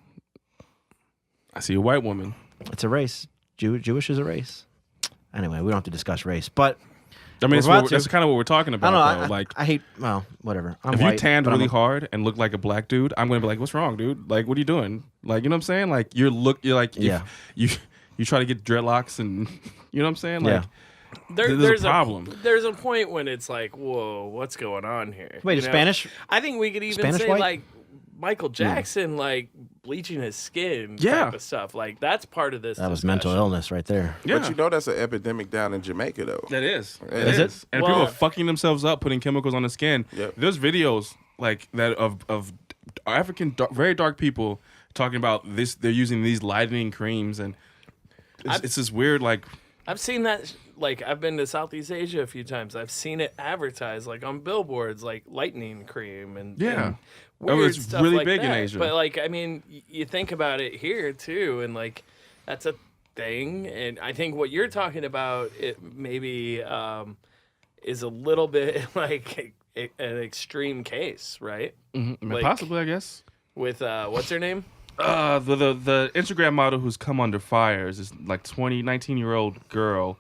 I see a white woman. It's a race. Jewish is a race. Anyway, we don't have to discuss race, but I mean, We're about that's to. kind of what we're talking I about. don't know. Though. Like, I hate. Well, whatever. I'm if white, you tanned but I'm really hard and look like a black dude, I'm gonna be like, "What's wrong, dude? Like, what are you doing? Like, you know what I'm saying? Like, you're like, if Yeah. you try to get dreadlocks and you know what I'm saying? Like, Yeah. there's a problem. There's a point when it's like, whoa, what's going on here? Wait, You is know? Spanish? I think we could even Spanish say white? like Michael Jackson, like bleaching his skin, Yeah. type of stuff. Like that's part of this. That was discussion. mental illness right there. Yeah, But you know that's an epidemic down in Jamaica though. that is. Is it? And Well- people are fucking themselves up, putting chemicals on the skin. Yep. There's videos like that of African very dark people talking about this. They're using these lightening creams, and it's this weird like. I've seen that. Like I've been to Southeast Asia a few times. I've seen it advertised like on billboards, like lightning cream and Yeah. and Oh, weird it's stuff really like big in that. Asia. But like, I mean, you think about it here too, and like that's a thing. And I think what you're talking about, it maybe is a little bit like an extreme case, right? Like- Possibly, I guess. With what's her name? The Instagram model who's come under fire is this like 19-year-old girl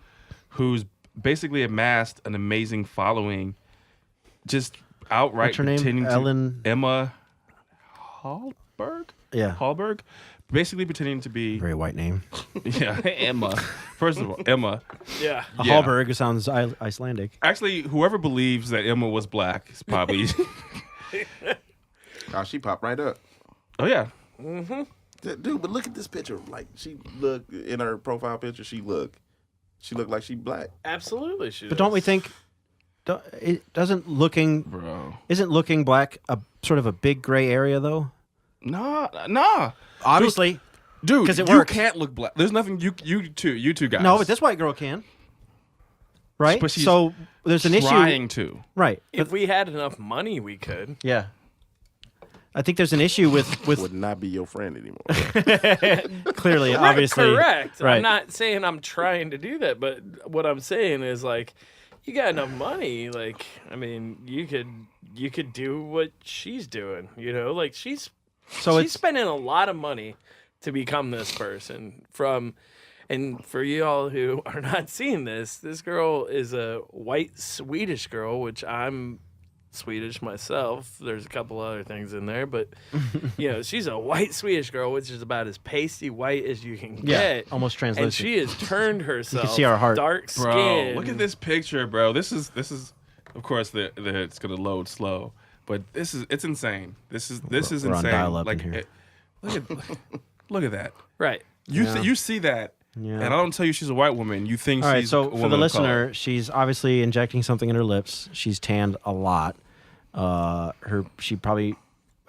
who's basically amassed an amazing following, just outright What's her name? pretending to Ellen- Emma Hallberg. Yeah. Hallberg, basically pretending to be Very white name. yeah Emma. First of all, Emma. Yeah. A Yeah. Hallberg sounds Icelandic. Actually, whoever believes that Emma was black is probably. Oh, she popped right up. Oh yeah. Dude, but look at this picture. Like, she look in her profile picture. She looked like she black. Absolutely. She But don't we does. think isn't looking black a sort of a big gray area though? Nah. Obviously, Dude, 'Cause it you works. can't look black. There's nothing you two guys. no, but this white girl can. Right? But she's So there's an issue. trying to. Right. If we had enough money, we could. Yeah. I think there's an issue with Would not be your friend anymore. clearly, obviously. Correct. Right. I'm not saying I'm trying to do that, but what I'm saying is like, you got enough money. Like, I mean, you could do what she's doing. You know, like she's spending a lot of money to become this person. And for you all who are not seeing this girl is a white Swedish girl, which I'm Swedish myself. There's a couple other things in there, but you know, she's a white Swedish girl, which is about as pasty white as you can get. almost And translucent. she has turned herself. see our heart. Dark Bro, skin. look at this picture, bro. This is of course it's gonna load slow, but it's insane. This is We're on insane. dial-up Like in here. look at that. Right. You see that, Yeah. and I don't tell you she's a white woman. You think All right, she's so a woman for the of listener, color. she's obviously injecting something in her lips. She's tanned a lot. She probably,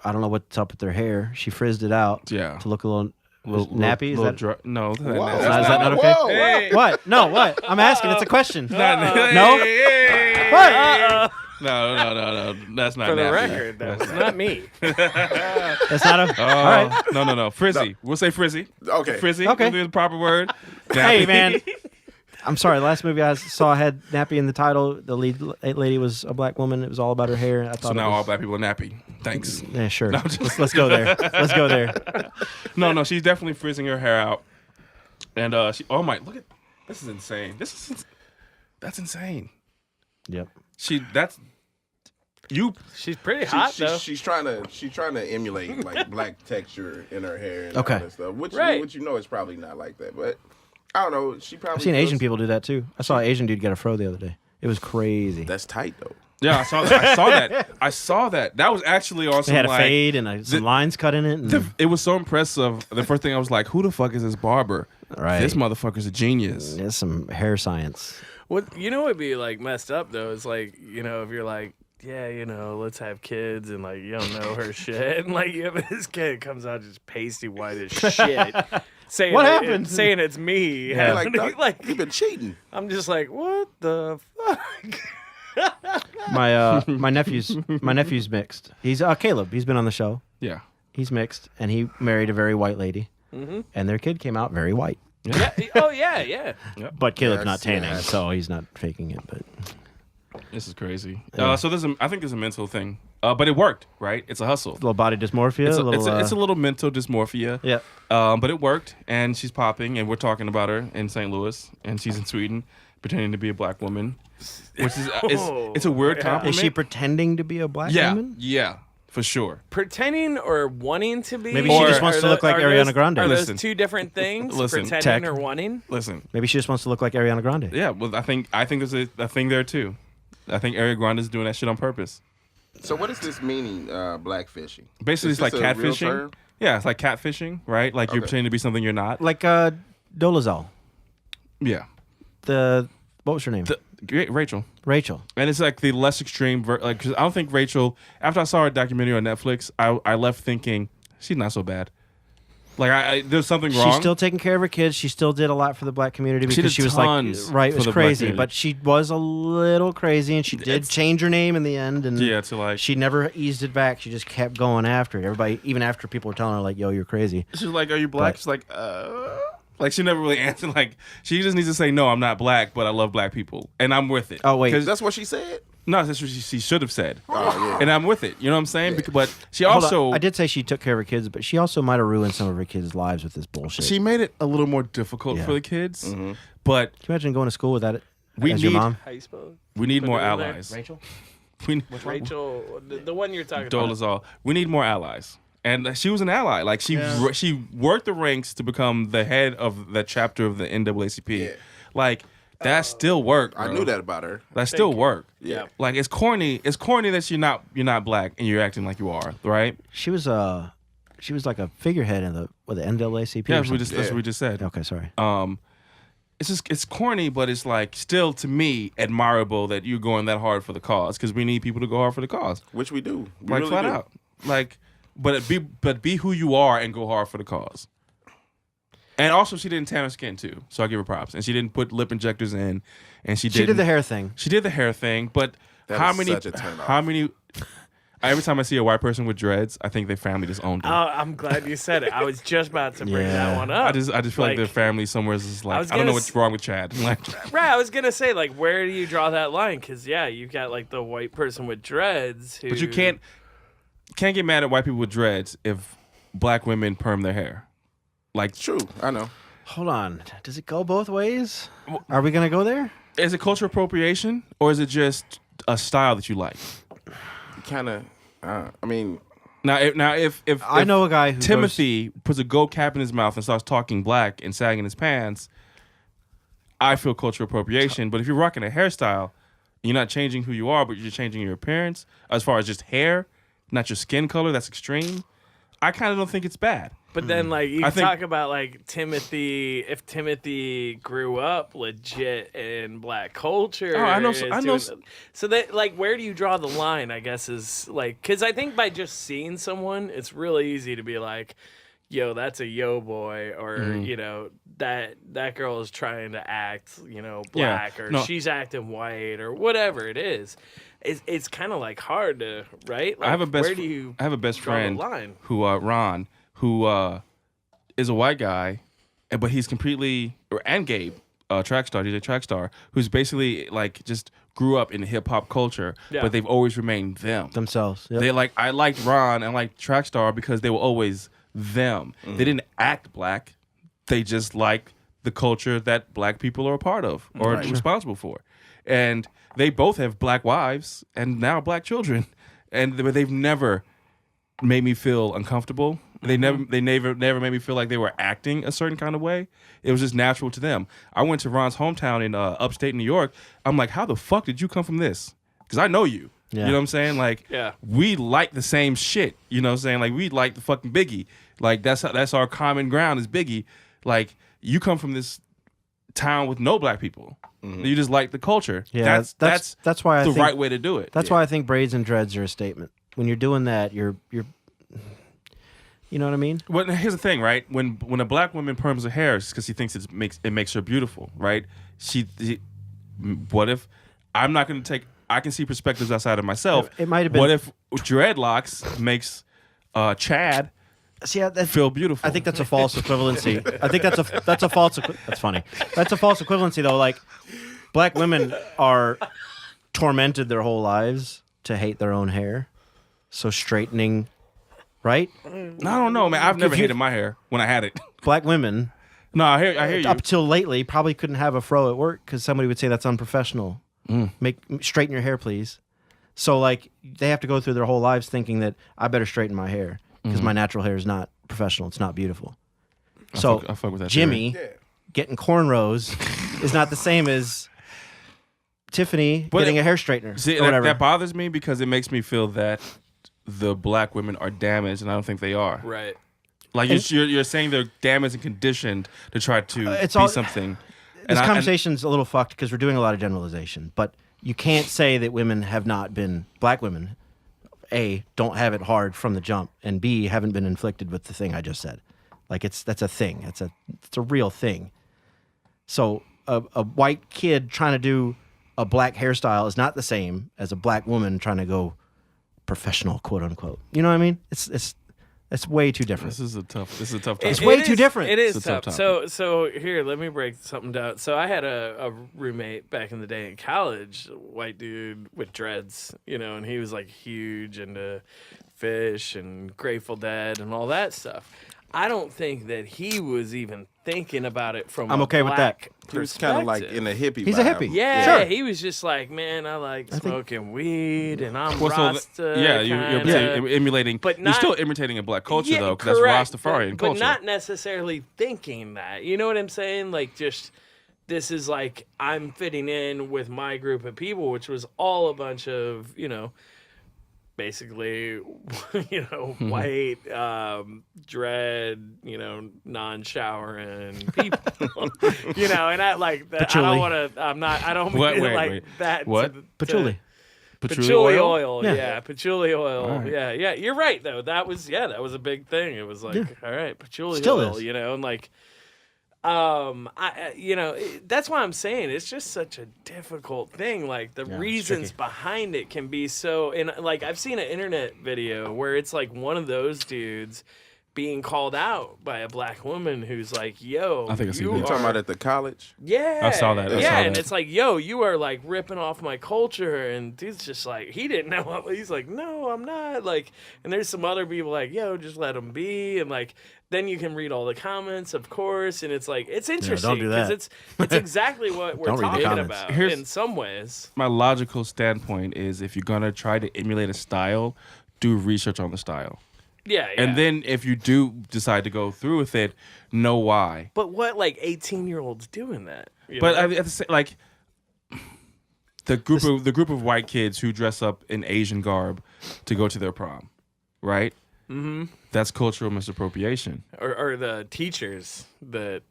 I don't know what's up with her hair. She frizzed it out. Yeah. To look a little nappy. Is that no? That's Whoa. not- is that not okay? Whoa. Hey. What? No, what? I'm asking. It's a question. No? What? No. That's not For the nappy. record, that's not me. That's not a. Oh, All right. no. Frizzy. We'll say frizzy. Okay. Frizzy. Okay. We'll do the proper word. Hey, Nappy. man. I'm sorry. The last movie I saw had nappy in the title. The lead lady was a black woman. It was all about her hair. I thought So it now was, all black people are nappy. Thanks. Yeah, sure. No, just- Let's go there. Let's go there. No, she's definitely frizzing her hair out. And oh my, look at this is insane. That's insane. Yep. She's pretty hot though. She's trying to emulate like black texture in her hair and Okay. all that stuff. Which Right. you know is probably not like that, but I don't know. She probably I've seen feels- Asian people do that too. I saw an Asian dude get a fro the other day. It was crazy. That's tight though. Yeah, I saw that. I saw that. That was actually They awesome. had a like, fade and some lines cut in it. And, it was so impressive. The first thing I was like, who the fuck is this barber? Right. This motherfucker's a genius. there's some hair science. What you know would be like messed up though is like, you know, if you're like, yeah, you know, let's have kids and like you don't know her shit and like you have this kid comes out just pasty white as shit. Saying What that happened? saying it's me. Yeah. Like, Doc, like you've been cheating. I'm just like, what the fuck? My nephew's mixed. He's Caleb. He's been on the show. Yeah. He's mixed, and he married a very white lady, and their kid came out very white. Yeah. Oh yeah. But Caleb's not Yes, tanning, yes. so he's not faking it. But This is crazy. Yeah. So I think there's a mental thing, but it worked, right? It's a hustle. a little body dysmorphia. It's a little mental dysmorphia. Yeah. But it worked, and she's popping, and we're talking about her in St. Louis, and she's in Sweden, pretending to be a black woman, which is it's a weird Yeah. compliment. Is she pretending to be a black woman? Yeah, for sure. Pretending or wanting to be? Maybe she just wants Are to look like are Ariana those- Grande. Are Listen. those two different things? Listen, Pretending tech. or wanting? Listen, Maybe she just wants to look like Ariana Grande. yeah. Well, I think there's a thing there too. I think Ariana Grande is doing that shit on purpose. So what does this meaning, blackfishing? Basically, Is it's like this a real catfishing. term? Yeah, it's like catfishing, right? Like you're Okay. pretending to be something you're not. Like Dolezal. Yeah. What was her name? Rachel. Rachel. And it's like the less extreme, like, 'cause I don't think Rachel, after I saw her documentary on Netflix, I left thinking, she's not so bad. Like, there's something wrong. She's still taking care of her kids. She still did a lot for the black community She because did she was tons like, right, it for was the black crazy. community. But she was a little crazy, and she did change her name in the end. And Yeah, to like, she never eased it back. She just kept going after it. Everybody, even after people were telling her, like, yo, you're crazy. she's like, are you black? But- She's like, she never really answered. Like, she just needs to say, no, I'm not black, but I love black people. And I'm with it. Oh, wait. 'Cause That's what she said. no, that's what she should have said. Oh yeah. And I'm with it. You know what I'm saying? But she Hold on. also, I did say she took care of her kids, but she also might have ruined some of her kids' lives with this bullshit. she made it a little more difficult Yeah. for the kids. But Can you imagine going to school with that We as your need- mom? How you spell it? we need Put more it in there. allies. Rachel? We, Rachel, the one you're talking about. Dolezal. We need more allies. And she was an ally. Like she worked the ranks to become the head of that chapter of the NAACP. Yeah. Like that still worked. I bro. knew that about her. That still worked. Yeah. Like it's corny. It's corny that you're not black and you're acting like you are, right? She was like a figurehead in the NAACP. Yeah, or that's something. what we just said. Okay, sorry. It's corny, but it's like still to me admirable that you're going that hard for the cause because we need people to go hard for the cause. Which we do. We Like really flat do. out. Like, but be who you are and go hard for the cause. And also, she didn't tan her skin too, so I give her props. And she didn't put lip injectors in, and she did the hair thing. She did the hair thing, but That how is many? such a turn off. How many? Every time I see a white person with dreads, I think their family just owned Oh, them. I'm glad you said it. I was just about to bring Yeah. that one up. I just feel like their family somewhere is just I like was I don't know gonna what's wrong with Chad. Like, Right, I was gonna say, like, where do you draw that line? Because you've got like the white person with dreads, who, but you can't get mad at white people with dreads if black women perm their hair. Like, True. I know. Hold on. Does it go both ways? Are we gonna go there? is it cultural appropriation or is it just a style that you like? Kind of. I mean, Now, if I know a guy who Timothy puts a gold cap in his mouth and starts talking black and sagging his pants, I feel cultural appropriation. But if you're rocking a hairstyle, you're not changing who you are, but you're changing your appearance as far as just hair, not your skin color. That's extreme. I kind of don't think it's bad. But then, like, you I think- talk about like Timothy. If Timothy grew up legit in black culture, Oh, I know- is I know- doing- So that, like, where do you draw the line? I guess is like, because I think by just seeing someone, it's really easy to be like, "Yo, that's a yo boy," or that girl is trying to act, black, or no. she's acting white, or whatever it is. It's kind of like hard to right. Like, I have a best. Where do you I have a best draw the friend line? who Ron, who is a white guy, but he's completely and Gabe, DJ track star, who's basically like just grew up in hip hop culture, Yeah. but they've always remained them. themselves. Yep. They like I liked Ron and liked Trackstar because they were always them. They didn't act black. They just liked the culture that black people are a part of or responsible for. And they both have black wives and now black children. And they've never made me feel uncomfortable. They never made me feel like they were acting a certain kind of way. It was just natural to them. I went to Ron's hometown in upstate New York. I'm like, how the fuck did you come from this? Because I know you. Yeah. You know what I'm saying? Like, Yeah. we like the same shit. You know what I'm saying? Like, we like the fucking Biggie. Like, that's our common ground is Biggie. Like, you come from this town with no black people. You just like the culture. Yeah, that's why I the think, right way to do it. That's why I think braids and dreads are a statement. When you're doing that, you're you know what I mean? Well, here's the thing, right? When a black woman perms her hair, it's because she thinks it makes her beautiful, right? What if I'm not going to take? I can see perspectives outside of myself. It might have been. What if dreadlocks makes Chad See, that's feel beautiful? I think that's a false equivalency. I think that's a false. That's funny. That's a false equivalency, though. Like, black women are tormented their whole lives to hate their own hair, so straightening, right? I don't know, man. I've never you- hated my hair when I had it. Black women, No, I hear you. up till lately, probably couldn't have a fro at work because somebody would say that's unprofessional. Straighten your hair, please. So, like, they have to go through their whole lives thinking that I better straighten my hair because my natural hair is not professional. It's not beautiful. I So, fuck with that Jimmy Yeah. getting cornrows is not the same as Tiffany But getting a hair straightener See, or whatever. that bothers me because it makes me feel that the black women are damaged, and I don't think they are. Right. Like you're saying they're damaged and conditioned to try to it's be all- something. This conversation's a little fucked because we're doing a lot of generalization, but you can't say that women have not been, black women, A, don't have it hard from the jump, and B, haven't been inflicted with the thing I just said. Like, that's a thing. It's a real thing. So a white kid trying to do a black hairstyle is not the same as a black woman trying to go professional, quote unquote. You know what I mean? It's way too different. This is a tough topic. It's way too different. It is It's a tough tough. So here, let me break something down. So I had a roommate back in the day in college, a white dude with dreads, and he was like huge into Fish and Grateful Dead and all that stuff. I don't think that he was even thinking about it from I'm a okay with that. black He was kind of like perspective. in a hippie. He's a vibe. hippie. Yeah, Sure. he was just like, man, I like smoking weed, and I'm Well, so Rasta. yeah, you're kinda. emulating, But you're not- still imitating a black culture Yeah, though, because correct, that's Rastafarian but culture. not necessarily thinking that. You know what I'm saying? Like, just this is like I'm fitting in with my group of people, which was all a bunch of basically, white, dread, non-showering people, and I like that. I don't want to. I don't mean Wait. that. What? Patchouli. Patchouli oil. Yeah. Yeah, patchouli oil. All right. Yeah. You're right though. That was a big thing. It was like, all right, patchouli Still oil. is. And like, that's why I'm saying it's just such a difficult thing. Like the it's reasons tricky. behind it can be so. And like I've seen an internet video where it's like one of those dudes being called out by a black woman who's like, "Yo, I think I seen you that. You talking are- about at the college? yeah, I saw that. I yeah, saw and that. it's like, yo, you are like ripping off my culture, and dude's just like, he didn't know what. He's like, no, I'm not. Like, and there's some other people like, yo, just let him be, and like, then you can read all the comments, of course, and it's like, it's interesting do that. it's exactly what we're Don't read the talking comments. about Here's- in some ways. My logical standpoint is if you're gonna try to emulate a style, do research on the style. Yeah, yeah. And then if you do decide to go through with it, know why. but what like 18-year-olds doing that? But at the same, like the group of white kids who dress up in Asian garb to go to their prom, right? Mm-hmm. That's cultural misappropriation. or the teachers that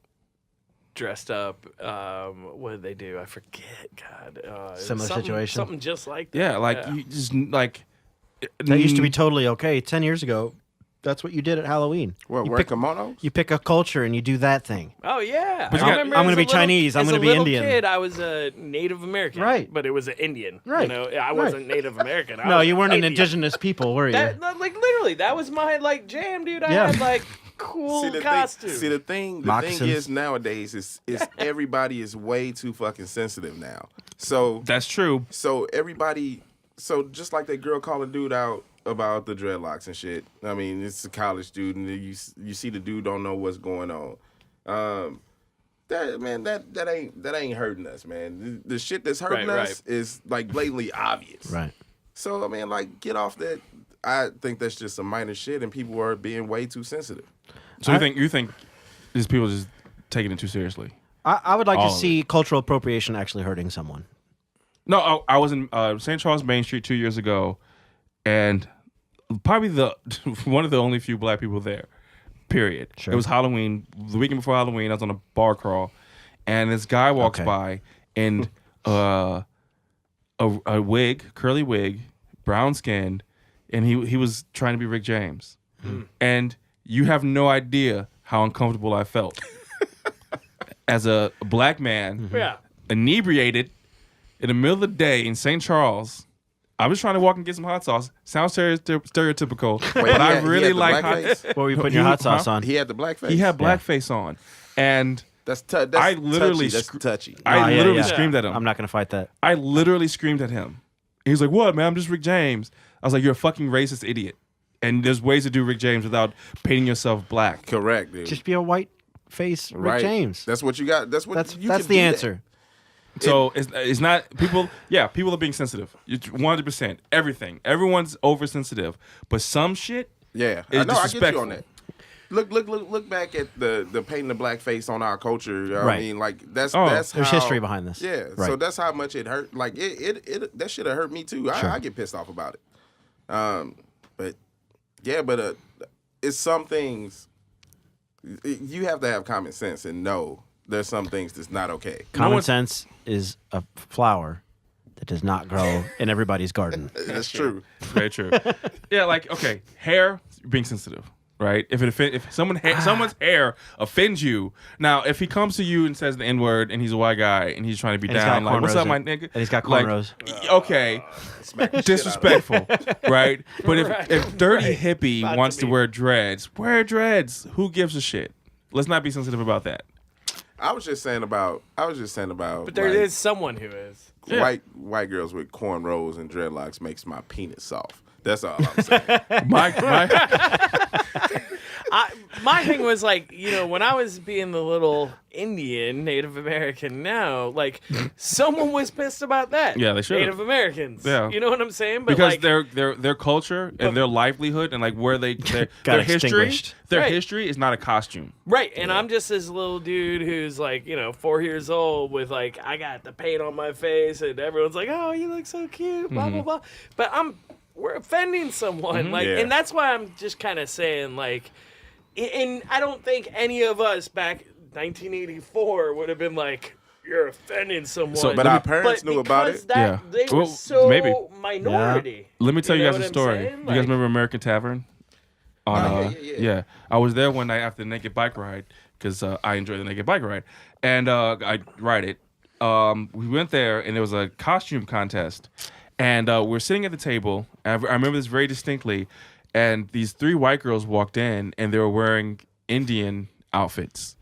dressed up. What did they do? I forget. God, Similar something- situation. Something just like that. Yeah, like you just like That used to be totally okay 10 years ago. That's what you did at Halloween. What, you wear pick, kimonos? you pick a culture and you do that thing. Oh yeah, But you I got- remember I'm as gonna a be Chinese, I'm as gonna a be little Indian. Kid, I was a Native American, Right. But it was an Indian, Right. I wasn't Native American. I No, was you weren't an Indian. indigenous people, were you? That, like literally, that was my like jam, dude. I Yeah. had like cool costume. The thing Moccasins. is nowadays is everybody is way too fucking sensitive now. So that's true. everybody, just like that girl calling dude out about the dreadlocks and shit. I mean, it's a college student. You see the dude don't know what's going on. That ain't hurting us, man. The shit that's hurting Right, us right. is like blatantly obvious. Right. So I mean, like, get off that. I think that's just some minor shit, and people are being way too sensitive. So you think these people just taking it too seriously? I would like All to of see cultural appropriation actually hurting someone. No, I was in St. Charles Main Street 2 years ago, and probably one of the only few black people there. Period. Sure. It was Halloween. The weekend before Halloween, I was on a bar crawl, and this guy walks Okay. by in a wig, curly wig, brown skinned, and he was trying to be Rick James. And you have no idea how uncomfortable I felt as a black man, yeah. inebriated in the middle of the day in St. Charles. I was trying to walk and get some hot sauce. Sounds stereotypical, but I really like hot. What were you putting your hot sauce on? He had the blackface. He had blackface on, and That's I literally touchy. That's scr- touchy. I yeah, literally yeah. screamed at him. I'm not going to fight that. I literally screamed at him. He was like, "What, man? I'm just Rick James." I was like, "You're a fucking racist idiot." And there's ways to do Rick James without painting yourself black. Correct, dude. Just be a white face Rick right. James. That's what you got. That's what That's you that's can the do that. answer. So it's not people. Yeah, people are being sensitive. 100%. Everything. Everyone's oversensitive. But some shit. Yeah, It's I know. I get you disrespectful. on that. Look back at the painting the blackface on our culture. I Right. mean, like that's There's how, history behind this. Yeah, Right. so that's how much it hurt. Like it that should have hurt me too. I get pissed off about it. But it's some things you have to have common sense and know there's some things that's not okay. Common sense is a flower that does not grow in everybody's garden. That's true. Very true. Yeah, like okay, hair being sensitive, right? If someone's hair offends you, now if he comes to you and says the N word and he's a white guy and he's trying to be And he's got down, like what's cornrows up, my in- nigga? and he's got Like, cornrows. okay, disrespectful, right? But if dirty hippie About to wants to be. wear dreads, wear dreads. Who gives a shit? Let's not be sensitive about that. I was just saying about. But there like, is someone who is. Yeah. white girls with cornrows and dreadlocks makes my penis soft. That's all I'm saying. My My thing was like, when I was being the little Indian Native American now, like someone was pissed about that. Yeah, they should. Native Americans. Yeah. You know what I'm saying? But Because like, their culture and their livelihood and like where their Got history, extinguished. Right. history is not a costume. right, and I'm just this little dude who's like, 4 years old with like, I got the paint on my face, and everyone's like, oh, you look so cute, blah blah blah. But we're offending someone, like, Yeah. and that's why I'm just kind of saying like, and I don't think any of us back 1984 would have been like, you're offending someone. So, But our parents knew about because it. That, Yeah. they were Well, so maybe. minority. Let me tell you, know guys a what I'm story. saying? You Like- guys remember American Tavern? Yeah. I was there one night after the naked bike ride because I enjoy the naked bike ride, and I ride it. We went there and there was a costume contest, and we're sitting at the table. And I remember this very distinctly. And these 3 white girls walked in and they were wearing Indian outfits,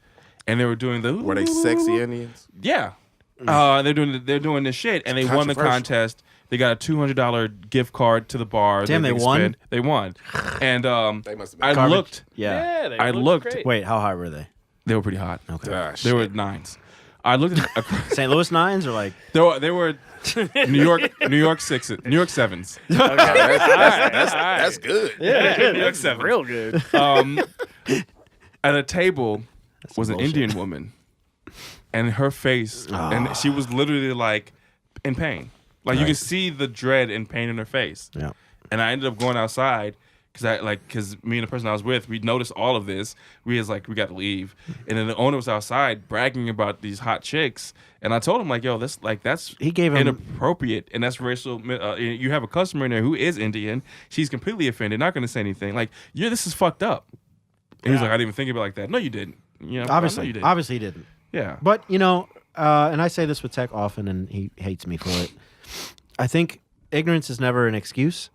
and they were doing the Were they sexy Indians? yeah. They're doing this shit, and they won the Controversial. contest. They got a $200 gift card to the bar. Damn, that they could won? spend. They won, and They must have been I garbage. looked. Yeah. Yeah, they I looked looked- Great. Wait, how high were they? They were pretty hot. Okay. Ah, They were shit. 9s. I looked at St. Louis Nines or like they were New York 6s, New York 7s. That's good. New York 7s. Real good. At a table was an bullshit. Indian woman, and her face, and she was literally like in pain. Like you could see the dread and pain in her face. yeah. And I ended up going outside because me and the person I was with, we noticed all of this. We was like, we got to leave. And then the owner was outside bragging about these hot chicks. And I told him like, yo, that's He gave him inappropriate, and that's racial. You have a customer in there who is Indian. She's completely offended, not going to say anything. Like, this is fucked up. And he was like, I didn't even think about it like that. No, you didn't. You know, I know obviously you didn't. obviously he didn't. Yeah. But and I say this with Tech often, and he hates me for it. I think ignorance is never an excuse,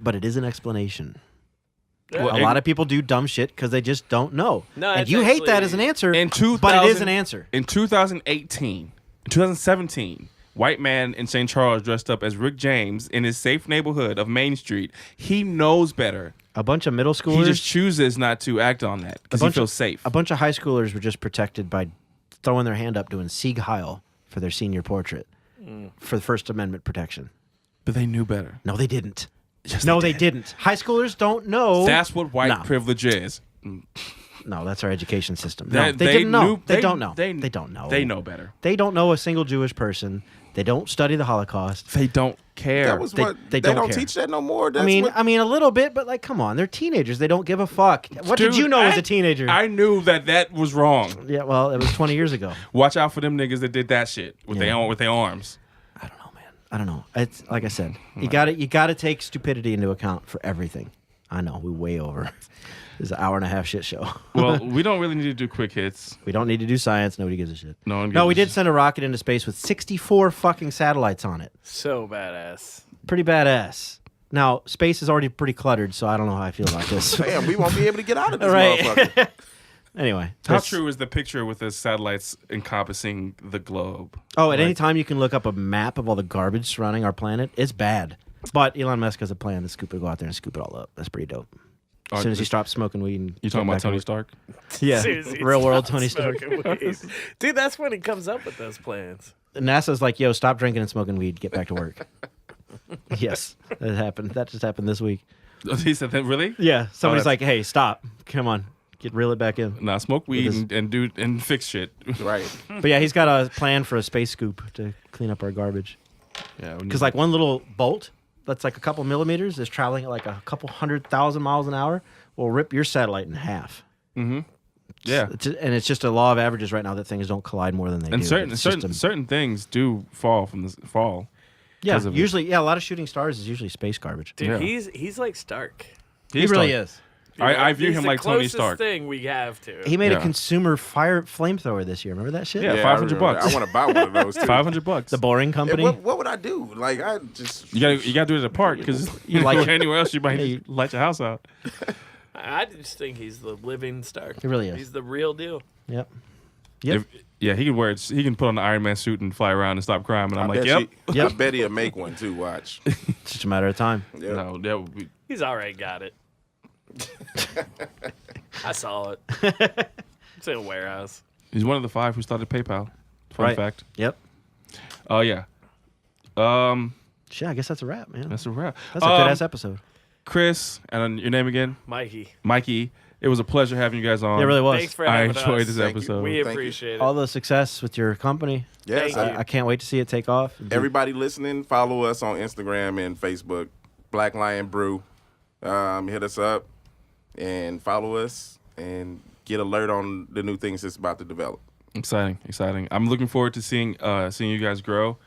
but it is an explanation. Well, A lot of people do dumb shit because they just don't know. No, and it's you hate that actually- as an answer, In but it is an answer. In 2017, white man in St. Charles dressed up as Rick James in his safe neighborhood of Main Street. He knows better. A bunch of middle He schoolers, just chooses not to act on that because he feels safe. a bunch of high schoolers were just protected by throwing their hand up doing Sieg Heil for their senior portrait for the First Amendment protection. But they knew better. No, they didn't. Yes, No, they they didn't. High schoolers don't know. That's what white No. privilege is. No, that's our education system. No, That- they didn't know. knew- They don't know. They don't know. They know better. They don't know a single Jewish person. They don't study the Holocaust. They don't care. That was They- what they they don't don't care. teach that no more. That's I mean, what, a little bit, but like, come on, they're teenagers. They don't give a fuck. What did Dude, you know as a teenager? I knew that was wrong. Yeah, well, it was 20 years ago. Watch out for them niggas that did that shit with Yeah. their arms. I don't know, man. I don't know. It's like I said, you got to take stupidity into account for everything. I know we way over. This is an hour and a half shit show. Well, we don't really need to do quick hits. We don't need to do science. Nobody gives a shit. No one No, gives we a did shit. send a rocket into space with 64 fucking satellites on it. So badass. Pretty badass. Now, space is already pretty cluttered, so I don't know how I feel about this. damn, we won't be able to get out of this Right. motherfucker. Anyway. How that's- true is the picture with the satellites encompassing the globe? Oh, at any time you can look up a map of all the garbage surrounding our planet. It's bad. But Elon Musk has a plan to go out there and scoop it all up. That's pretty dope. As soon as he stops smoking weed. And You talking get about back Tony to Stark? work. Yeah. As soon as he Real world stops Tony Stark. smoking weed. Dude, that's when he comes up with those plans. NASA's like, yo, stop drinking and smoking weed. Get back to work. Yes. That happened. That just happened this week. He said that, really? Yeah. Somebody's that's- like, hey, stop. Come on. Reel it back in. Nah, smoke weed his- and fix shit. Right. But yeah, he's got a plan for a space scoop to clean up our garbage. Yeah, Because like one little bolt that's like a couple millimeters is traveling at like a couple 100,000 miles an hour will rip your satellite in half. yeah. And it's just a law of averages right now that things don't collide more than they And do. certain It's just certain things do fall from the fall. yeah, 'cause of it. usually, yeah, a lot of shooting stars is usually space garbage. Dude, Yeah. he's like Stark. He really is. You know, I view he's him the like Tony closest Stark. thing we have to. He made a Yeah. consumer flamethrower this year. Remember that shit? Yeah. I 500 remember bucks. that. I want to buy one of those too. $500. The Boring And Company. what would I do? Like I just You gotta do it at a park because You like it. anywhere else you might Hey. light your house out. I just think he's the living Stark. He really is. He's the real deal. Yep. Yep. He can wear it. He can put on the Iron Man suit and fly around and stop crime. And I'm like, bet yep. I bet he'll make one too. Watch. It's just a matter of time. Yep. No, that would be. He's already got it. I saw it. It's in a warehouse. He's one of the 5 who started PayPal. Fun Right. fact. Yep. Oh yeah. Shit, I guess that's a wrap, man. That's a wrap. That's a good ass episode. Chris, and your name again? Mikey. Mikey. It was a pleasure having you guys on. It really was. Thanks for I having enjoyed us. this Thank you. episode. We Thank you. appreciate it. All the success with your company. Yes, Thank you. I can't wait to see it take off. everybody listening, follow us on Instagram and Facebook, Black Lion Brew. Hit us up and follow us and get alert on the new things that's about to develop. Exciting. I'm looking forward to seeing you guys grow.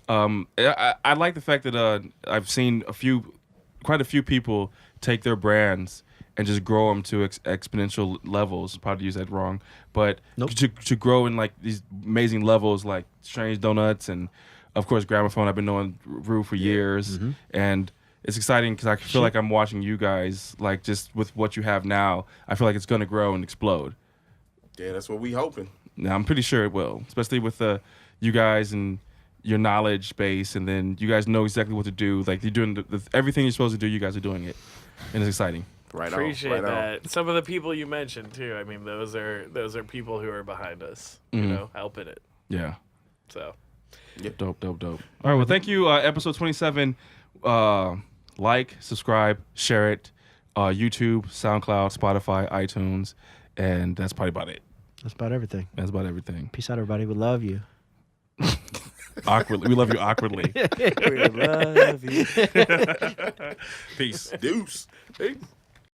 I like the fact that I've seen quite a few people take their brands and just grow them to exponential levels. Probably use that wrong, but Nope. to grow in like these amazing levels, like Strange Donuts and of course Gramophone. I've been knowing Rue for years, and it's exciting because I feel like I'm watching you guys, like just with what you have now. I feel like it's gonna grow and explode. Yeah, that's what we hoping. Now I'm pretty sure it will, especially with you guys and your knowledge base, and then you guys know exactly what to do. Like you're doing everything you're supposed to do. You guys are doing it, and it's exciting. Right Appreciate on. Right that. on. Some of the people you mentioned too. I mean, those are people who are behind us. You know, helping it. Yeah. So. Dope. All right. Well, thank you. Episode 27. Like, subscribe, share it. YouTube, SoundCloud, Spotify, iTunes, and that's probably about it. That's about everything. That's about everything. Peace out, everybody. We love you. Awkwardly, we love you awkwardly. We love you. Peace. Deuce. Hey.